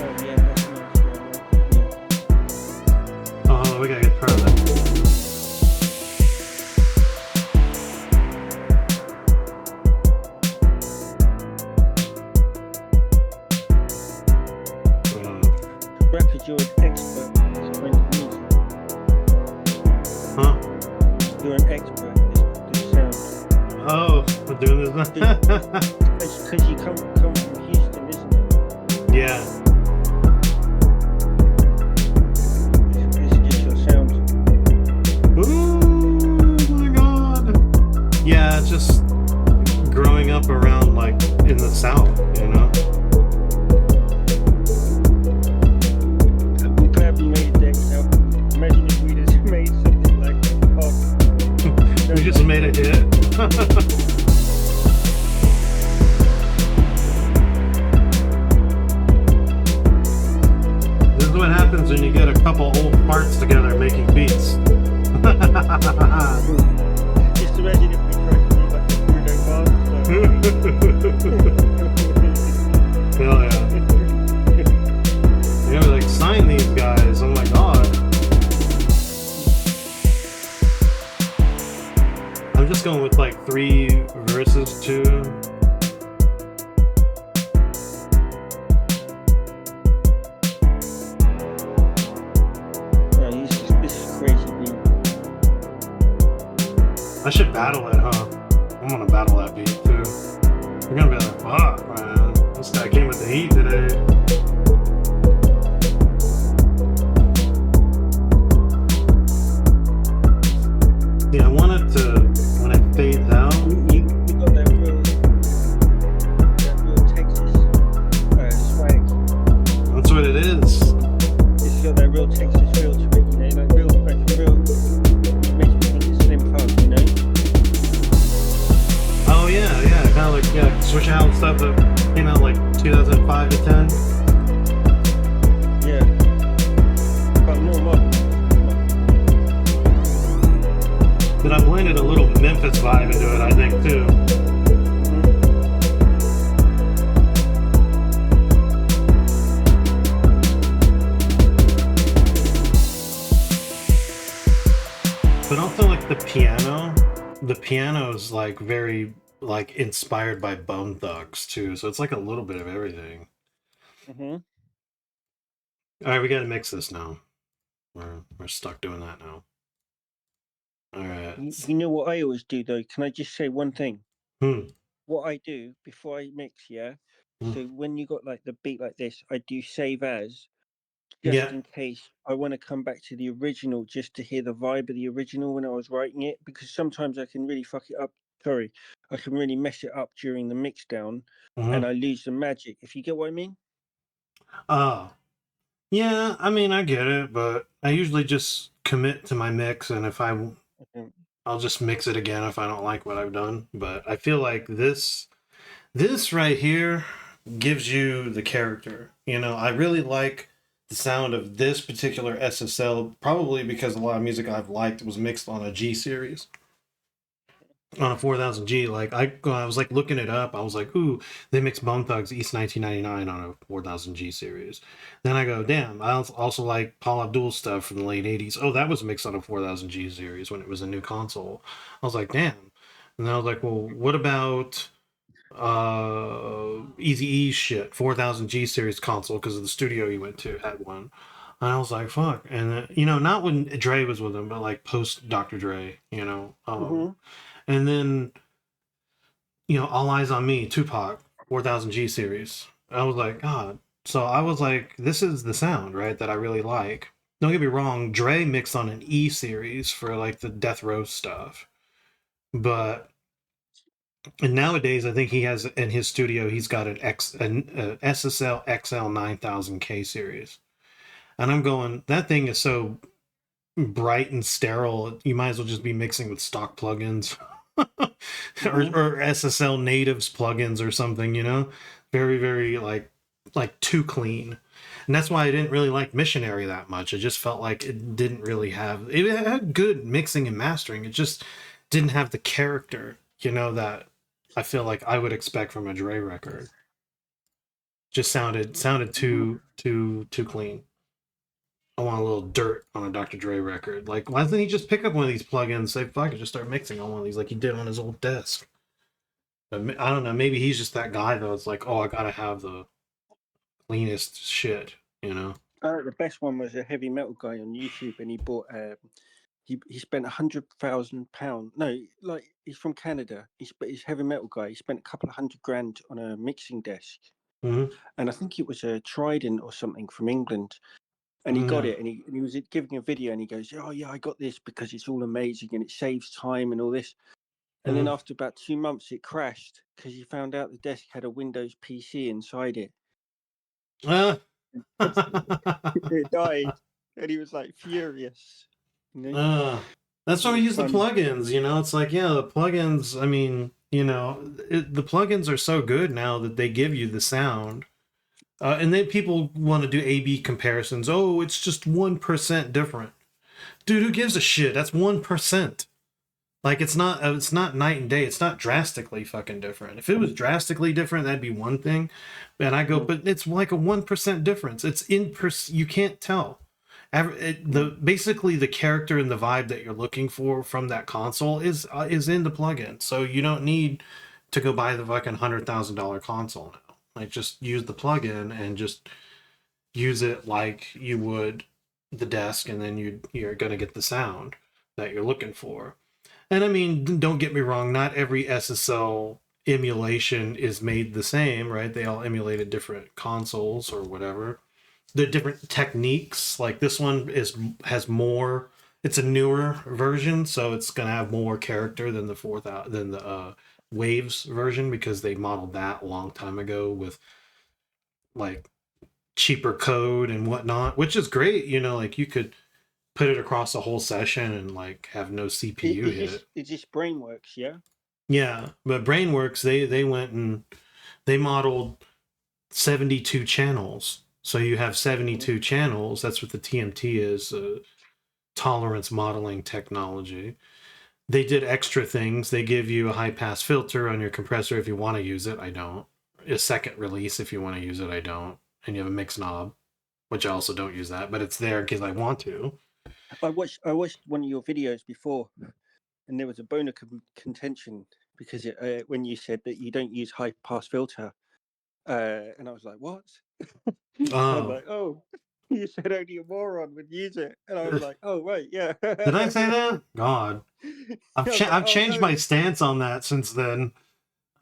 Oh, yeah, that's nice. Yeah.
Oh, we gotta get proud of that.
Rapper, you're an expert at this kind of music.
Huh?
You're an expert at this sound.
Oh, we're doing this now.
It's because you come from Houston, isn't it?
Yeah.
This is just your sound.
Oh my god. Yeah, just growing up around like in the South, you know.
I'm glad we made it there. Now, imagine if we just made something like, oh,
We just made a hit. This is what happens when you get a couple old farts together making beats.
just imagine if we tried to do like a Bruno Mars.
Hell yeah. You know, like, sign these guys. Oh my god. I'm just going with like 3 verses too.
No, this is crazy beat.
I should battle it, huh? I'm gonna battle that beat too. You're gonna be like, fuck, man. This guy came with the heat today. Yeah, I want it to, when it fades out.
You got that real Texas swag.
That's what it is.
It's got that real Texas feel to it, you know, like real fresh, real. Makes me think it's Slim Pug, you know.
Oh yeah, yeah, kind of like, yeah, Switch Out stuff that came out like 2005 to 10.
Yeah, but more modern.
But I blended a little Memphis vibe into it, I think, too. But also, like, the piano is like very like inspired by Bone Thugs too, so it's like a little bit of everything.
Mm-hmm.
All right, we got to mix this now. We're stuck doing that now. All right.
You know what I always do though? Can I just say one thing?
Hmm.
What I do before I mix, yeah.
Hmm.
So when you got like the beat like this, I do save as, just
Yeah.
in case I want to come back to the original, just to hear the vibe of the original when I was writing it, because sometimes I can really fuck it up. Sorry, I can really mess it up during the mix down, and
Hmm.
I lose the magic. If you get what I mean.
Oh. Yeah. I mean, I get it, but I usually just commit to my mix, and if
Mhm.
I'll just mix it again if I don't like what I've done. But I feel like this right here gives you the character. You know, I really like the sound of this particular SSL, probably because a lot of music I've liked was mixed on a G series. On a 4000G, like I was like looking it up. I was like, ooh, they mixed Bone Thugs East 1999 on a 4000G series. Then I go, damn, I also like Paul Abdul stuff from the late 80s. Oh, that was mixed on a 4000G series when it was a new console. I was like, damn. And then I was like, well, what about Easy E shit 4000G series console, because of the studio you went to had one. And I was like, fuck. And you know, not when Dre was with him, but like post Dr. Dre, you know.
Hmm.
And then, you know, All Eyes on Me, Tupac, 4000 G series. I was like, God. So I was like, this is the sound, right, that I really like. Don't get me wrong, Dre mixed on an E series for like the Death Row stuff. But and nowadays, I think he has in his studio, he's got an SSL XL 9000K series. And I'm going, that thing is so bright and sterile. You might as well just be mixing with stock plugins
Hmm.
or SSL natives plugins or something, you know? Very, very like too clean. And that's why I didn't really like Missionary that much. It just felt like it didn't really have it had good mixing and mastering. It just didn't have the character, you know, that I feel like I would expect from a Dre record. Just sounded too clean. I want a little dirt on a Dr. Dre record. Like, why doesn't he just pick up one of these plugins, say, fuck it, just start mixing on one of these like he did on his old desk? But I don't know. Maybe he's just that guy, though. It's like, oh, I gotta have the cleanest shit, you know?
The best one was a heavy metal guy on YouTube, and he bought. He spent £100,000. No, like he's from Canada. He's heavy metal guy. He spent a couple of $100,000 on a mixing desk,
Mm-hmm.
and I think it was a Trident or something from England. And he got
Yeah.
it, and he was giving a video, and he goes, "Oh yeah, I got this because it's all amazing and it saves time and all this." And then
Mm-hmm.
after about 2 months, it crashed because he found out the desk had a Windows PC inside it.
Uh,
It died, and he was like furious. You know,
uh, that's
it
why we
was
use the
funny.
plugins, you know? It's like, yeah, the plugins, I mean, you know, the plugins are so good now that they give you the sound. And then people want to do A/B comparisons. Oh, it's just 1% different. Dude, who gives a shit? That's 1%. Like it's not night and day. It's not drastically fucking different. If it was drastically different, that'd be one thing. And I go,
Mm,
but it's like a 1% difference. It's you can't tell.
mm,
Basically the character and the vibe that you're looking for from that console is in the plugin. So you don't need to go buy the fucking $100,000 console now. Like just use the plugin and just use it like you would the desk, and then you're gonna get the sound that you're looking for. And I mean, don't get me wrong, not every SSL emulation is made the same, right? They all emulated different consoles or whatever. The different techniques, like this one has more. It's a newer version, so it's gonna have more character than the Waves version because they modeled that a long time ago with like cheaper code and whatnot, which is great. You know, like you could put it across a whole session and like have no CPU hit.
Is this Brainworks? Yeah.
Yeah, but Brainworks they went and they modeled 72 channels. So you have
Mm.
72 channels. That's what the TMT is, tolerance modeling technology. They did extra things. They give you a high pass filter on your compressor if you want to use it. I don't. A second release if you want to use it. I don't. And you have a mix knob, which I also don't use that, but it's there because I want to.
I watched one of your videos before, and there was a bone of contention because when you said that you don't use high pass filter, and I was like, what? I was
Oh,
like, oh, you said only a moron would use it, and I was like, oh right, yeah.
did I say that? God,
I was like,
I've
oh
changed
no.
my stance on that since then.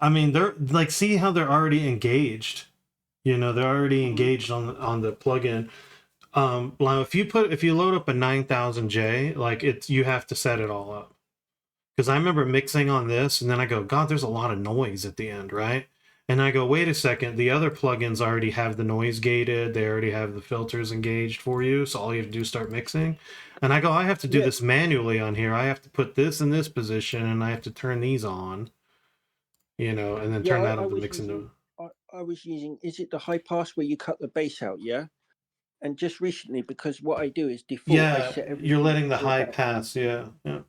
I mean, they're like, see how they're already engaged. You know, they're already
Mhm.
engaged on the plugin. Now if you load up a 9000J, like it's you have to set it all up. Because I remember mixing on this, and then I go, God, there's a lot of noise at the end, right? And I go, wait a second, the other plugins already have the noise gated, they already have the filters engaged for you, so all you have to do is start mixing. And I go, I have to do
Yeah,
this manually on here. I have to put this in this position, and I have to turn these on, you know, and then
yeah.
turn
I,
that
I
on to
was
mix
using.
into.
I was using. Is it the high pass where you cut the bass out? Yeah. And just recently, because what I do is default, I
Yeah,
set
you're
everything
letting the
to
high
about.
pass. Yeah, yeah.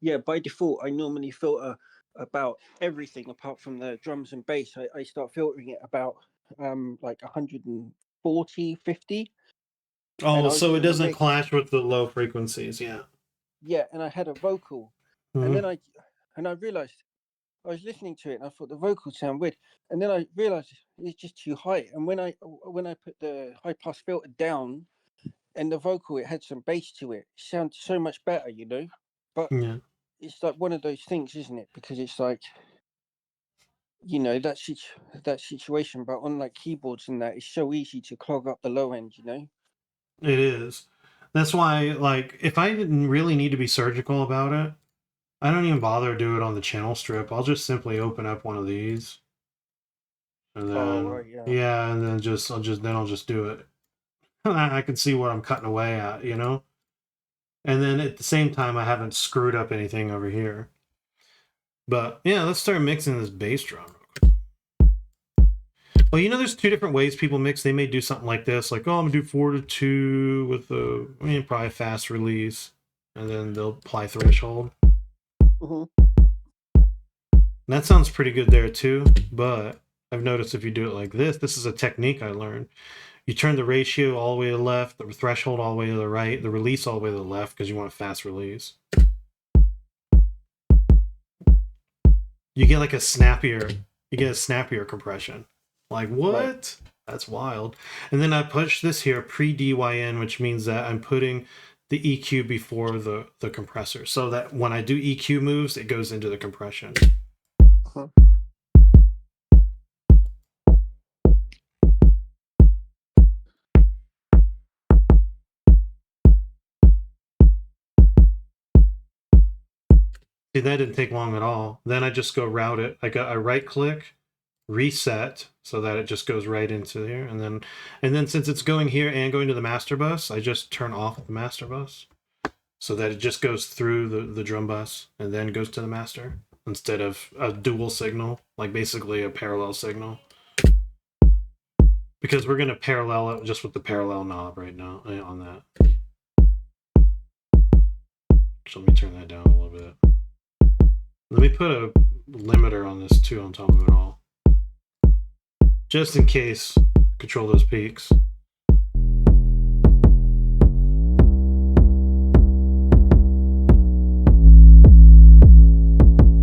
Yeah, by default, I normally filter about everything apart from the drums and bass. I start filtering it about like 140, 50. And
Oh,
I was
so it
doing a
doesn't
mix.
clash with the low frequencies. Yeah.
Yeah, and I had a vocal, and then
Hmm.
I realized I was listening to it, and I thought the vocals sound weird, and then I realized it's just too high. And when I put the high pass filter down, and the vocal, it had some bass to it. It sounded so much better, you know. But
Yeah,
it's like one of those things, isn't it? Because it's like, you know, that situation. But on like keyboards and that, it's so easy to clog up the low end, you know.
it is. That's why, like, if I didn't really need to be surgical about it, I don't even bother to do it on the channel strip. I'll just simply open up one of these, and
Oh
then
right, yeah.
yeah, and then I'll just do it. I can see what I'm cutting away at, you know. And then at the same time, I haven't screwed up anything over here. But yeah, let's start mixing this bass drum. Well, you know, there's two different ways people mix. They may do something like this, like, oh, I'm gonna do 4-2 with probably a fast release, and then they'll apply threshold.
Mm-hmm.
And that sounds pretty good there too. But I've noticed if you do it like this is a technique I learned. You turn the ratio all the way to the left, the threshold all the way to the right, the release all the way to the left because you want a fast release. You get like a snappier compression. Like, what? Right. That's wild. And then I push this here pre-DYN, which means that I'm putting the EQ before the compressor, so that when I do EQ moves, it goes into the compression.
Uh-huh.
See, that didn't take long at all. Then I just go route it. I right click, reset, so that it just goes right into here, and then since it's going here and going to the master bus, I just turn off the master bus so that it just goes through the drum bus and then goes to the master instead of a dual signal, like basically a parallel signal. Because we're gonna parallel it just with the parallel knob right now on that. So let me turn that down a little bit. Let me put a limiter on this too on top of it all. Just in case, control those peaks.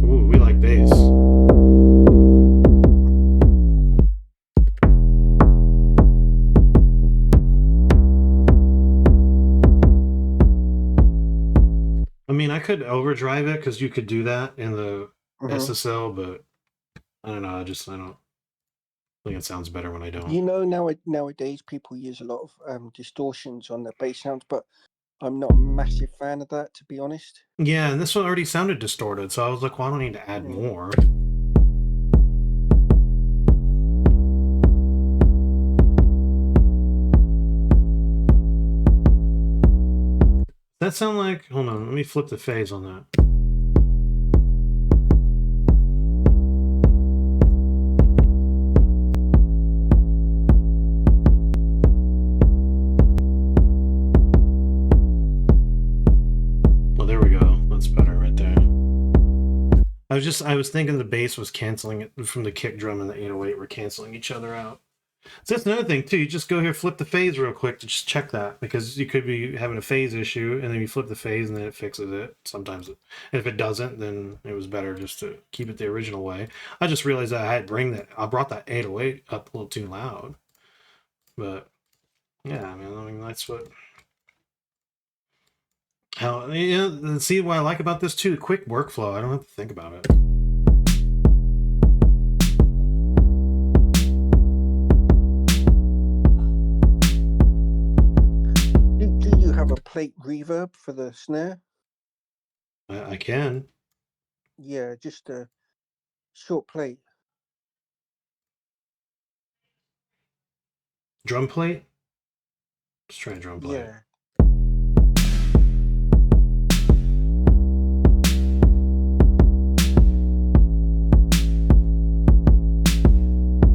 Ooh, we like bass. I mean, I could overdrive it because you could do that in the SSL, but I don't know. I don't think it sounds better when I don't.
You know, nowadays people use a lot of distortions on their bass sounds, but I'm not a massive fan of that, to be honest.
Yeah, and this one already sounded distorted, so I was like, well, I don't need to add more. That sound like, hold on, let me flip the phase on that. Well, there we go. That's better right there. I was thinking the bass was canceling it from the kick drum and the 808 were canceling each other out. So that's another thing too. You just go here, flip the phase real quick to just check that, because you could be having a phase issue, and then you flip the phase and then it fixes it. Sometimes, and if it doesn't, then it was better just to keep it the original way. I just realized that I brought that 808 up a little too loud. But yeah, I mean that's what. How, you know, see what I like about this too? Quick workflow. I don't have to think about it.
Do you have a plate reverb for the snare?
I can.
Yeah, just a short plate.
Drum plate? Let's try a drum plate.
Yeah.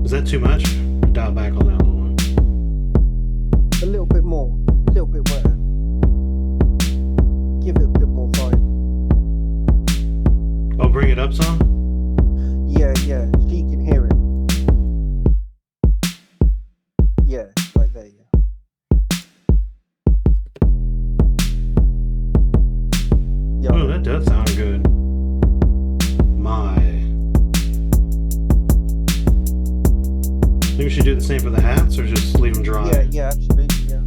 Is that too much? Dial back on that little one.
A little bit more. A little bit wetter. Give it a bit more vibe.
Oh, bring it up some?
Yeah, yeah. So you can hear it. Yeah, right there, yeah.
Oh, that does sound good. My. Think we should do the same for the hats, or just leave them dry?
Yeah, absolutely, yeah.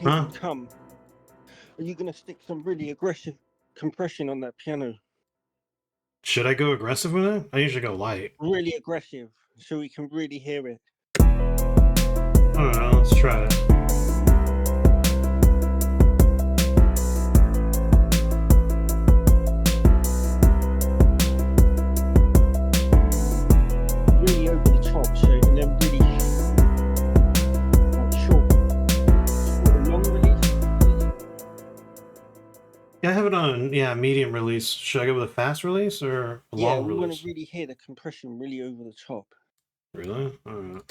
people come, are you going to stick some really aggressive compression on that piano?
Should I go aggressive with it? I usually go light.
Really aggressive, so we can really hear it.
I don't know, let's try it.
Really over the top, so and then really short long release.
Yeah, I have it on medium release. Should I go with a fast release or a long
we want
release?
to really hear the compression really over the top.
Really? Alright.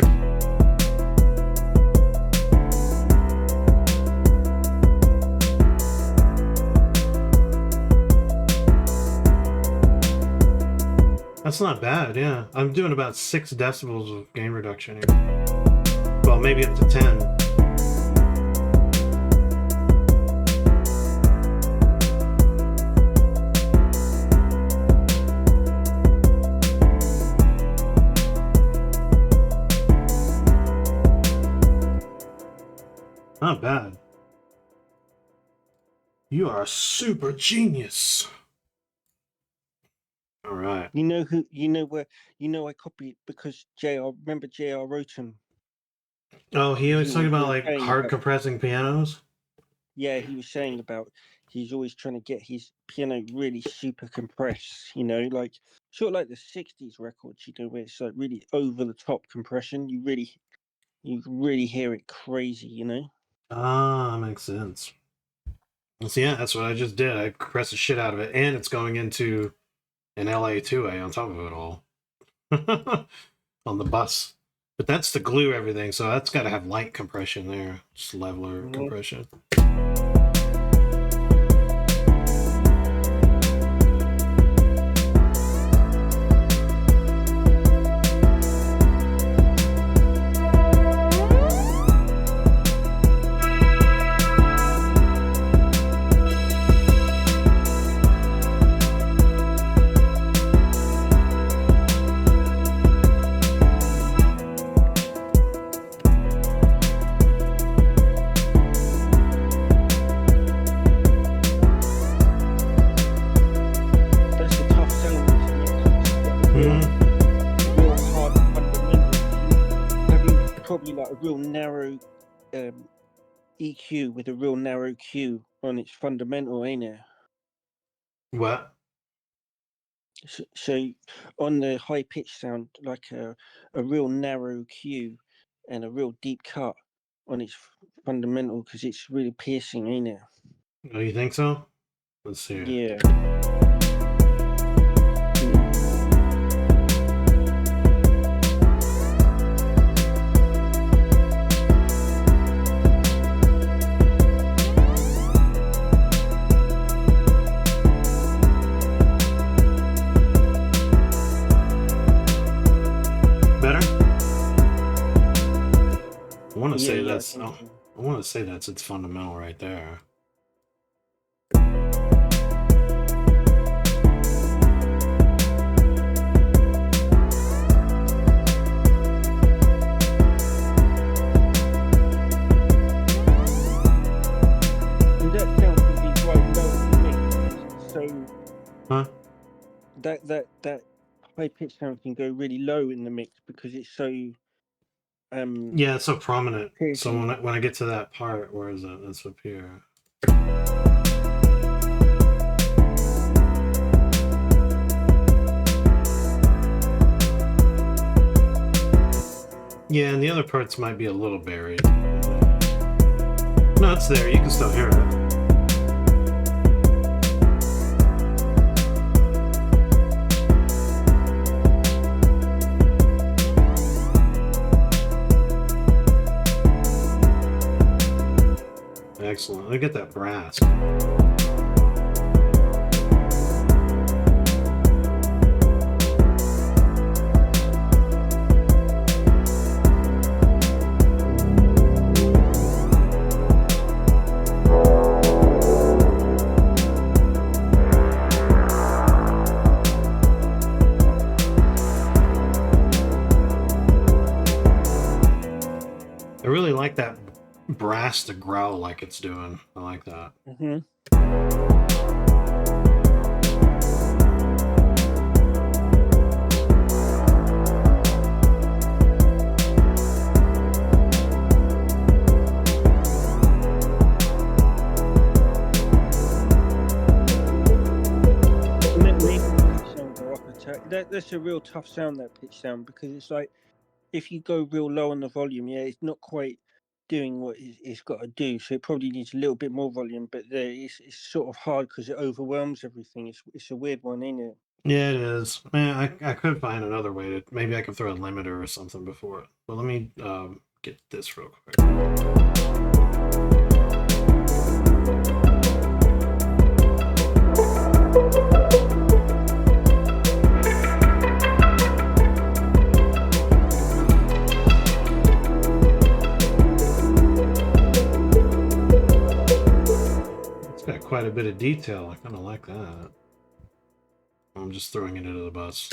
That's not bad, yeah. I'm doing about 6 decibels of gain reduction here. Well, maybe up to 10. Not bad. You are a super genius. All right.
You know who? You know where? You know I copied because JR. Remember JR wrote him.
Oh, he was talking about like
saying
hard
about-
compressing pianos.
Yeah, he was saying about he's always trying to get his piano really super compressed. You know, like sort of like the '60s records. You know, where it's like really over the top compression. You really hear it crazy. You know.
Ah, makes sense. So yeah, that's what I just did. I compressed the shit out of it, and it's going into an LA2A on top of it all on the bus. But that's to glue everything, so that's got to have light compression there, just leveler compression.
That's the tough sound. Real hard fundamental. Having probably like a real narrow EQ with a real narrow Q on its fundamental, ain't it?
What?
So on the high pitch sound, like a real narrow Q and a real deep cut on its fundamental, because it's really piercing, ain't it?
Oh, you think so? Let's see.
Yeah.
Better? I want to say
Yeah,
that's. I want to say that's its fundamental right there.
And that sound can be quite low in the mix. So
Huh?
that high pitch sound can go really low in the mix because it's so
Yeah, it's so prominent. So
piercing.
when I get to that part, where is it? That's up here. Yeah, and the other parts might be a little buried. No, it's there. You can still hear it. Excellent. Look at that brass. I really like that brass to growl like it's doing. I like that.
That's a real tough sound, that pitch sound, because it's like if you go real low on the volume, it's not quite doing what it's got to do. So it probably needs a little bit more volume, but it's sort of hard because it overwhelms everything. It's a weird one, ain't it?
Yeah, it is. Man, I could find another way to maybe I could throw a limiter or something before it. But let me get this real quick. It's got quite a bit of detail. I kind of like that. I'm just throwing it into the bus.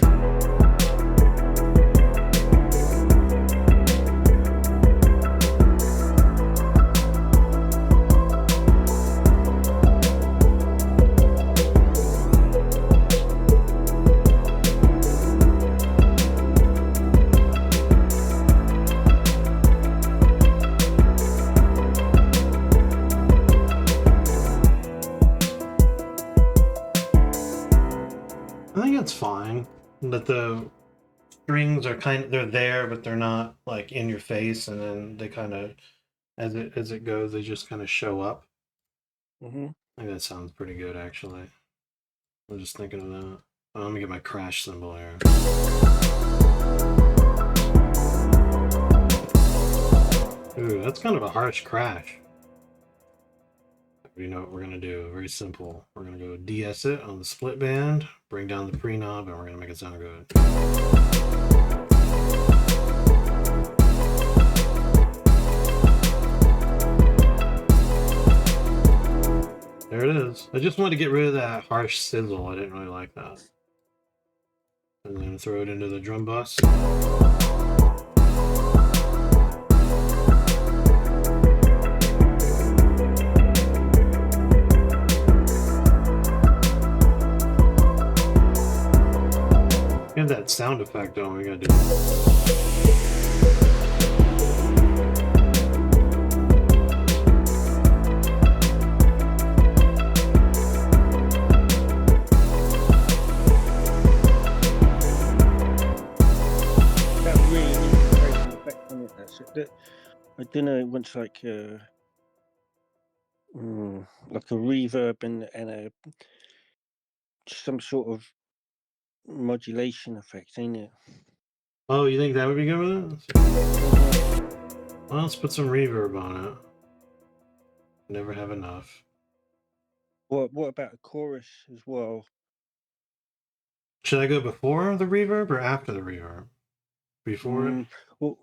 I think it's fine that the strings are they're there, but they're not like in your face, and then they kind of as it goes, they just kind of show up. I think that sounds pretty good, actually. I'm just thinking of that. Oh, let me get my crash cymbal here. Ooh, that's kind of a harsh crash. You know what we're gonna do? Very simple. We're gonna go DS it on the split band, bring down the pre-knob, and we're gonna make it sound good. There it is. I just wanted to get rid of that harsh sizzle. I didn't really like that. And then throw it into the drum bus. Get that sound effect on. We gotta do
I don't know. It wants like a reverb and some sort of modulation effect, ain't it?
Oh, you think that would be good with it? Well, let's put some reverb on it. Never have enough.
What about a chorus as well?
Should I go before the reverb or after the reverb? Before it?
Well,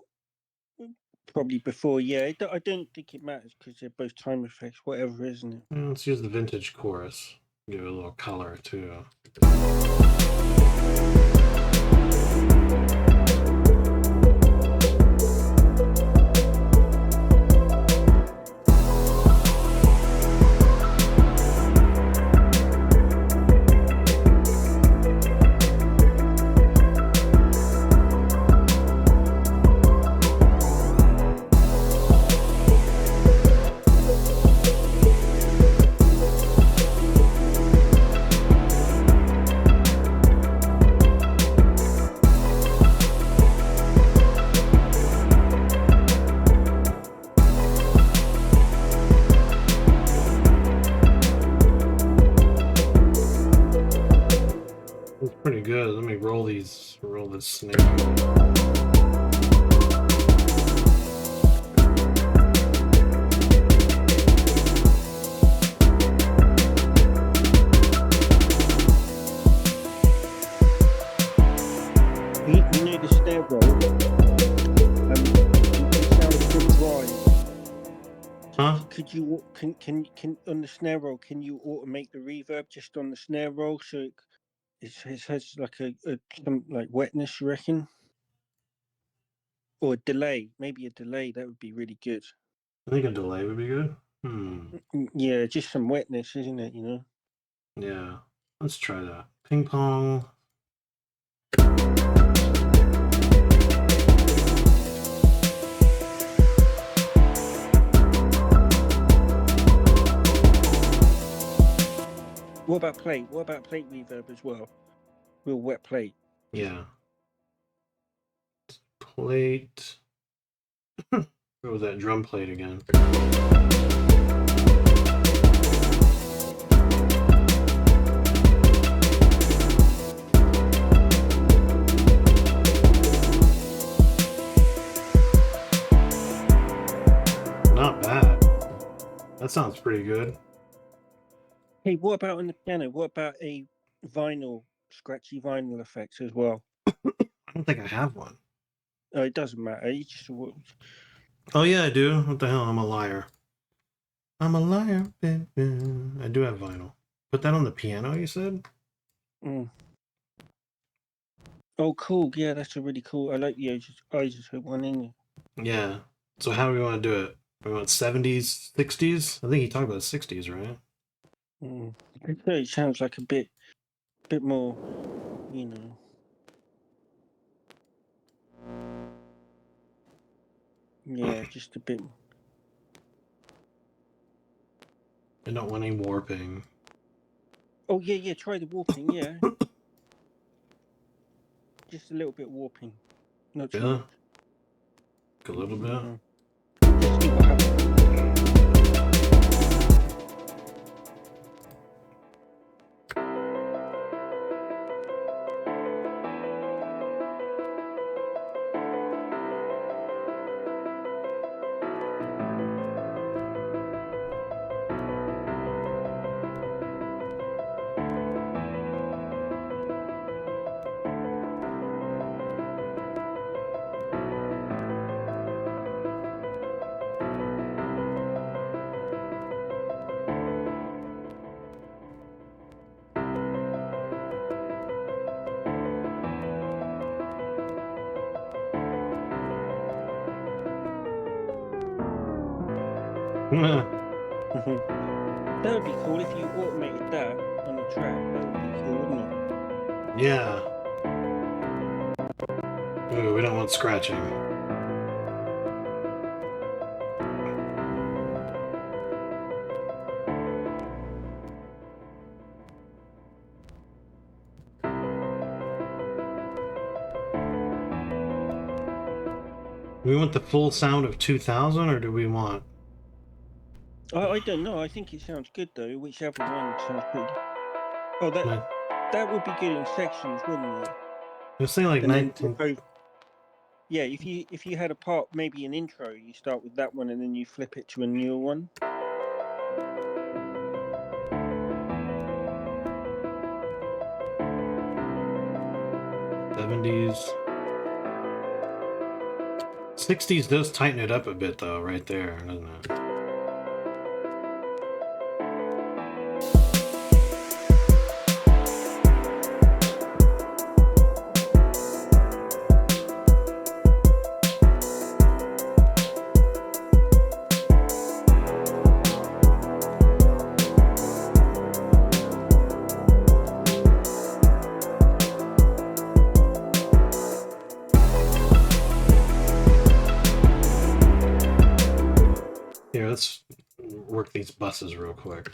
probably before. Yeah, I don't think it matters because they're both time effects, whatever, isn't it?
Well, let's use the vintage chorus. Give it a little color too. That's pretty good. Let me roll this snare.
You know the snare roll. It sounds a bit dry.
Huh?
Could you can on the snare roll? Can you automate the reverb just on the snare roll so it has like some like wetness, you reckon? Or a delay, maybe a delay. That would be really good.
I think a delay would be good.
Yeah, just some wetness, isn't it? You know.
Yeah. Let's try that. Ping pong.
What about plate? What about plate reverb as well? Real wet plate.
Yeah. Plate. What was that drum plate again? Not bad. That sounds pretty good.
Hey, what about on the piano? What about a vinyl, scratchy vinyl effect as well?
I don't think I have one.
Oh, it doesn't matter. You just
Oh yeah, I do. What the hell? I'm a liar. I'm a liar, baby. I do have vinyl. Put that on the piano, you said?
Mm. Oh, cool. Yeah, that's a really cool. I like the Oasis one in you.
Yeah. So how do we want to do it? We want 70s, 60s? I think he talked about 60s, right?
It sounds like a bit more, you know. Yeah, just a bit.
I don't want any warping.
Oh yeah, yeah. Try the warping. Yeah, just a little bit warping, not too
Yeah,
much.
a little bit.
Just see what happens. That would be cool if you automated that on the track. That would be cool, wouldn't it?
Yeah. Ooh, we don't want scratching. Do we want the full sound of 2000 or do we want...
I don't know. I think it sounds good though. Whichever one sounds pretty good. Oh, that would be good in sections, wouldn't it?
I was saying like
And then
19...
yeah, if you had a part, maybe an intro, you start with that one and then you flip it to a newer one.
'70s. '60s does tighten it up a bit though, right there, doesn't it? Here, let's work these buses real quick.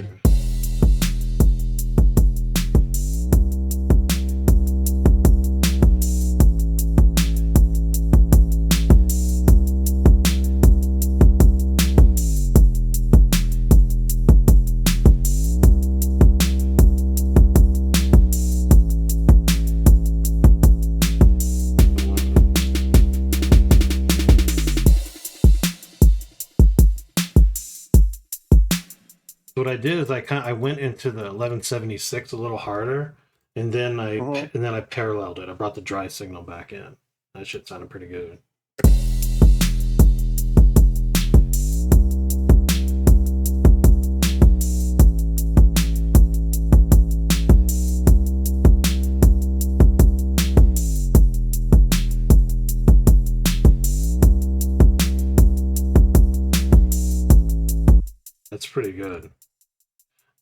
What I did is I went into the 1176 a little harder, and then I paralleled it. I brought the dry signal back in. That shit sounded pretty good.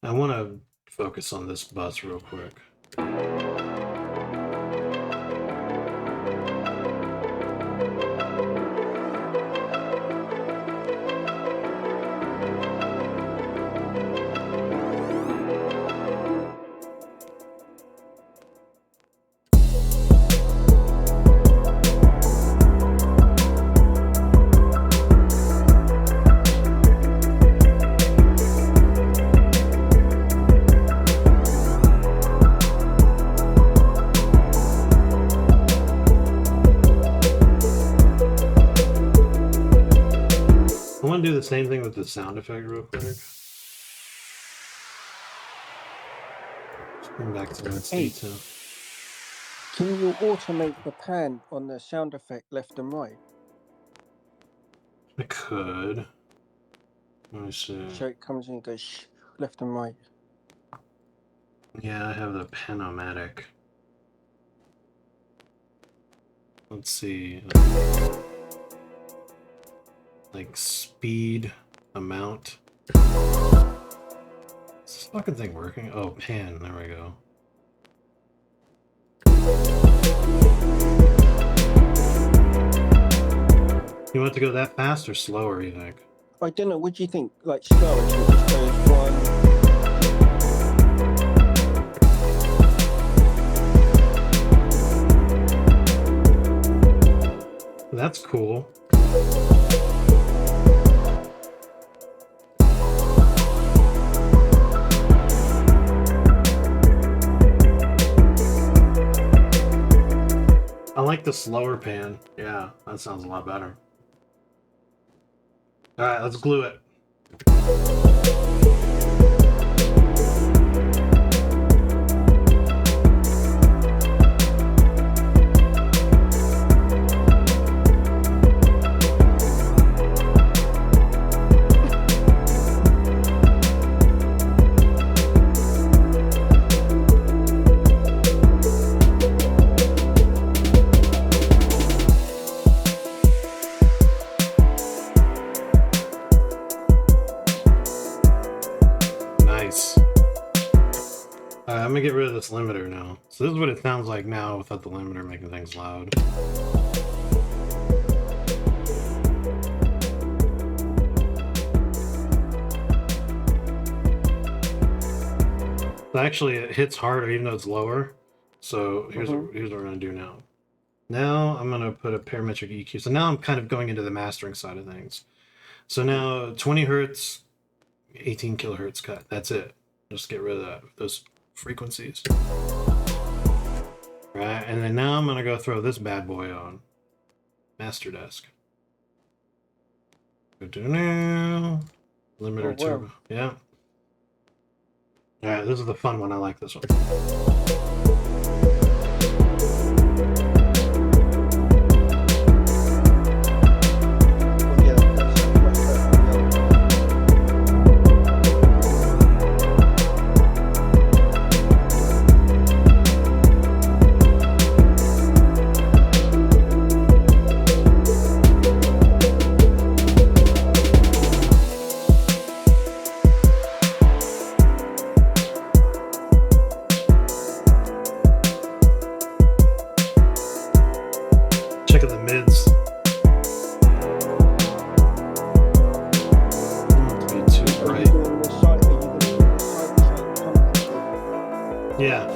I want to focus on this bus real quick. I want to do the same thing with the sound effect real quick. Just bring back to that detail.
Can you automate the pan on the sound effect left and right?
I could. Let me see.
So it comes in and goes left and right.
Yeah, I have the Panomatic. Let's see. Like speed, amount. Is this fucking thing working? Oh, pan. There we go. You want it to go that fast or slower, you think?
I don't know. What do you think? Like slow, so it just goes one.
That's cool. I like the slower pan. Yeah, that sounds a lot better. All right, let's glue it. I'm gonna get rid of this limiter now. So this is what it sounds like now without the limiter making things loud. So actually, it hits harder even though it's lower. So here's what we're gonna do now. Now I'm gonna put a parametric EQ. So now I'm kind of going into the mastering side of things. So now 20 hertz, 18 kilohertz cut. That's it. Just get rid of that, those frequencies. Right, and then now I'm gonna go throw this bad boy on. Master desk. Limiter turbo. Yeah. Alright, this is the fun one. I like this one. Checking the mids. Not to be too bright. Yeah.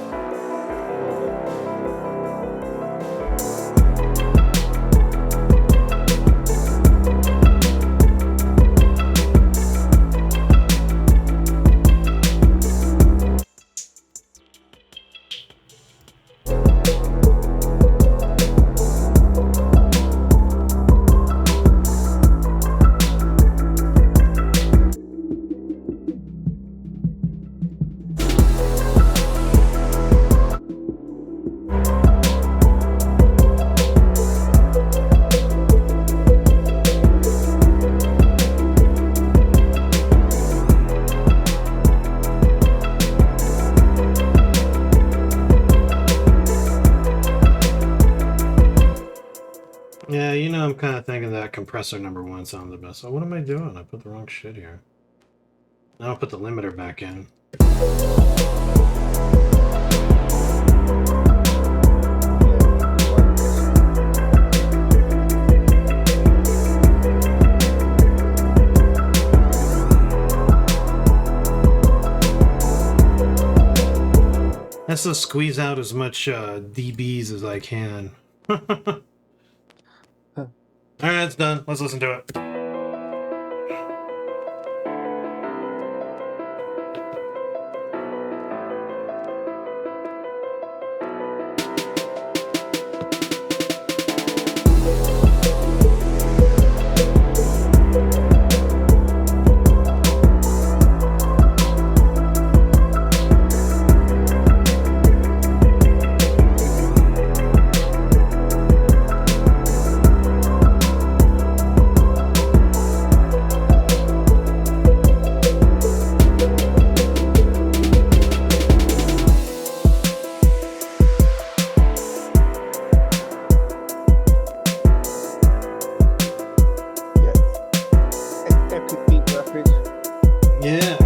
Yeah, you know, I'm kind of thinking that compressor number 1 sounds the best. So what am I doing? I put the wrong shit here. Now I'll put the limiter back in. That's to squeeze out as much dBs as I can. Alright, it's done. Let's listen to it.
Epic beat graphics.
Yeah.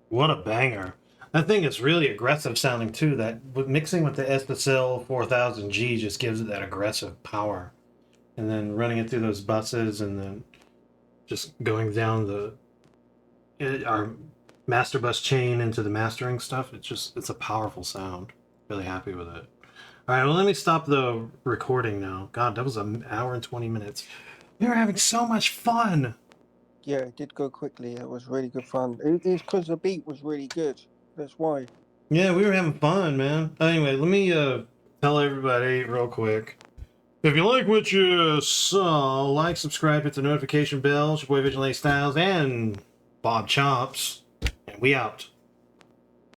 What a banger. That thing is really aggressive sounding too. That mixing with the SSL 4000G just gives it that aggressive power. And then running it through those buses and then just going down our master bus chain into the mastering stuff. It's a powerful sound. Really happy with it. All right, well, let me stop the recording now. God, that was an hour and 20 minutes. We were having so much fun.
Yeah, it did go quickly. It was really good fun. It's because the beat was really good. That's why.
Yeah, we were having fun, man. Anyway, let me tell everybody real quick. If you like what you saw, like, subscribe, hit the notification bell. It's your boy Vigilante Stylez and Bobchops. And we out.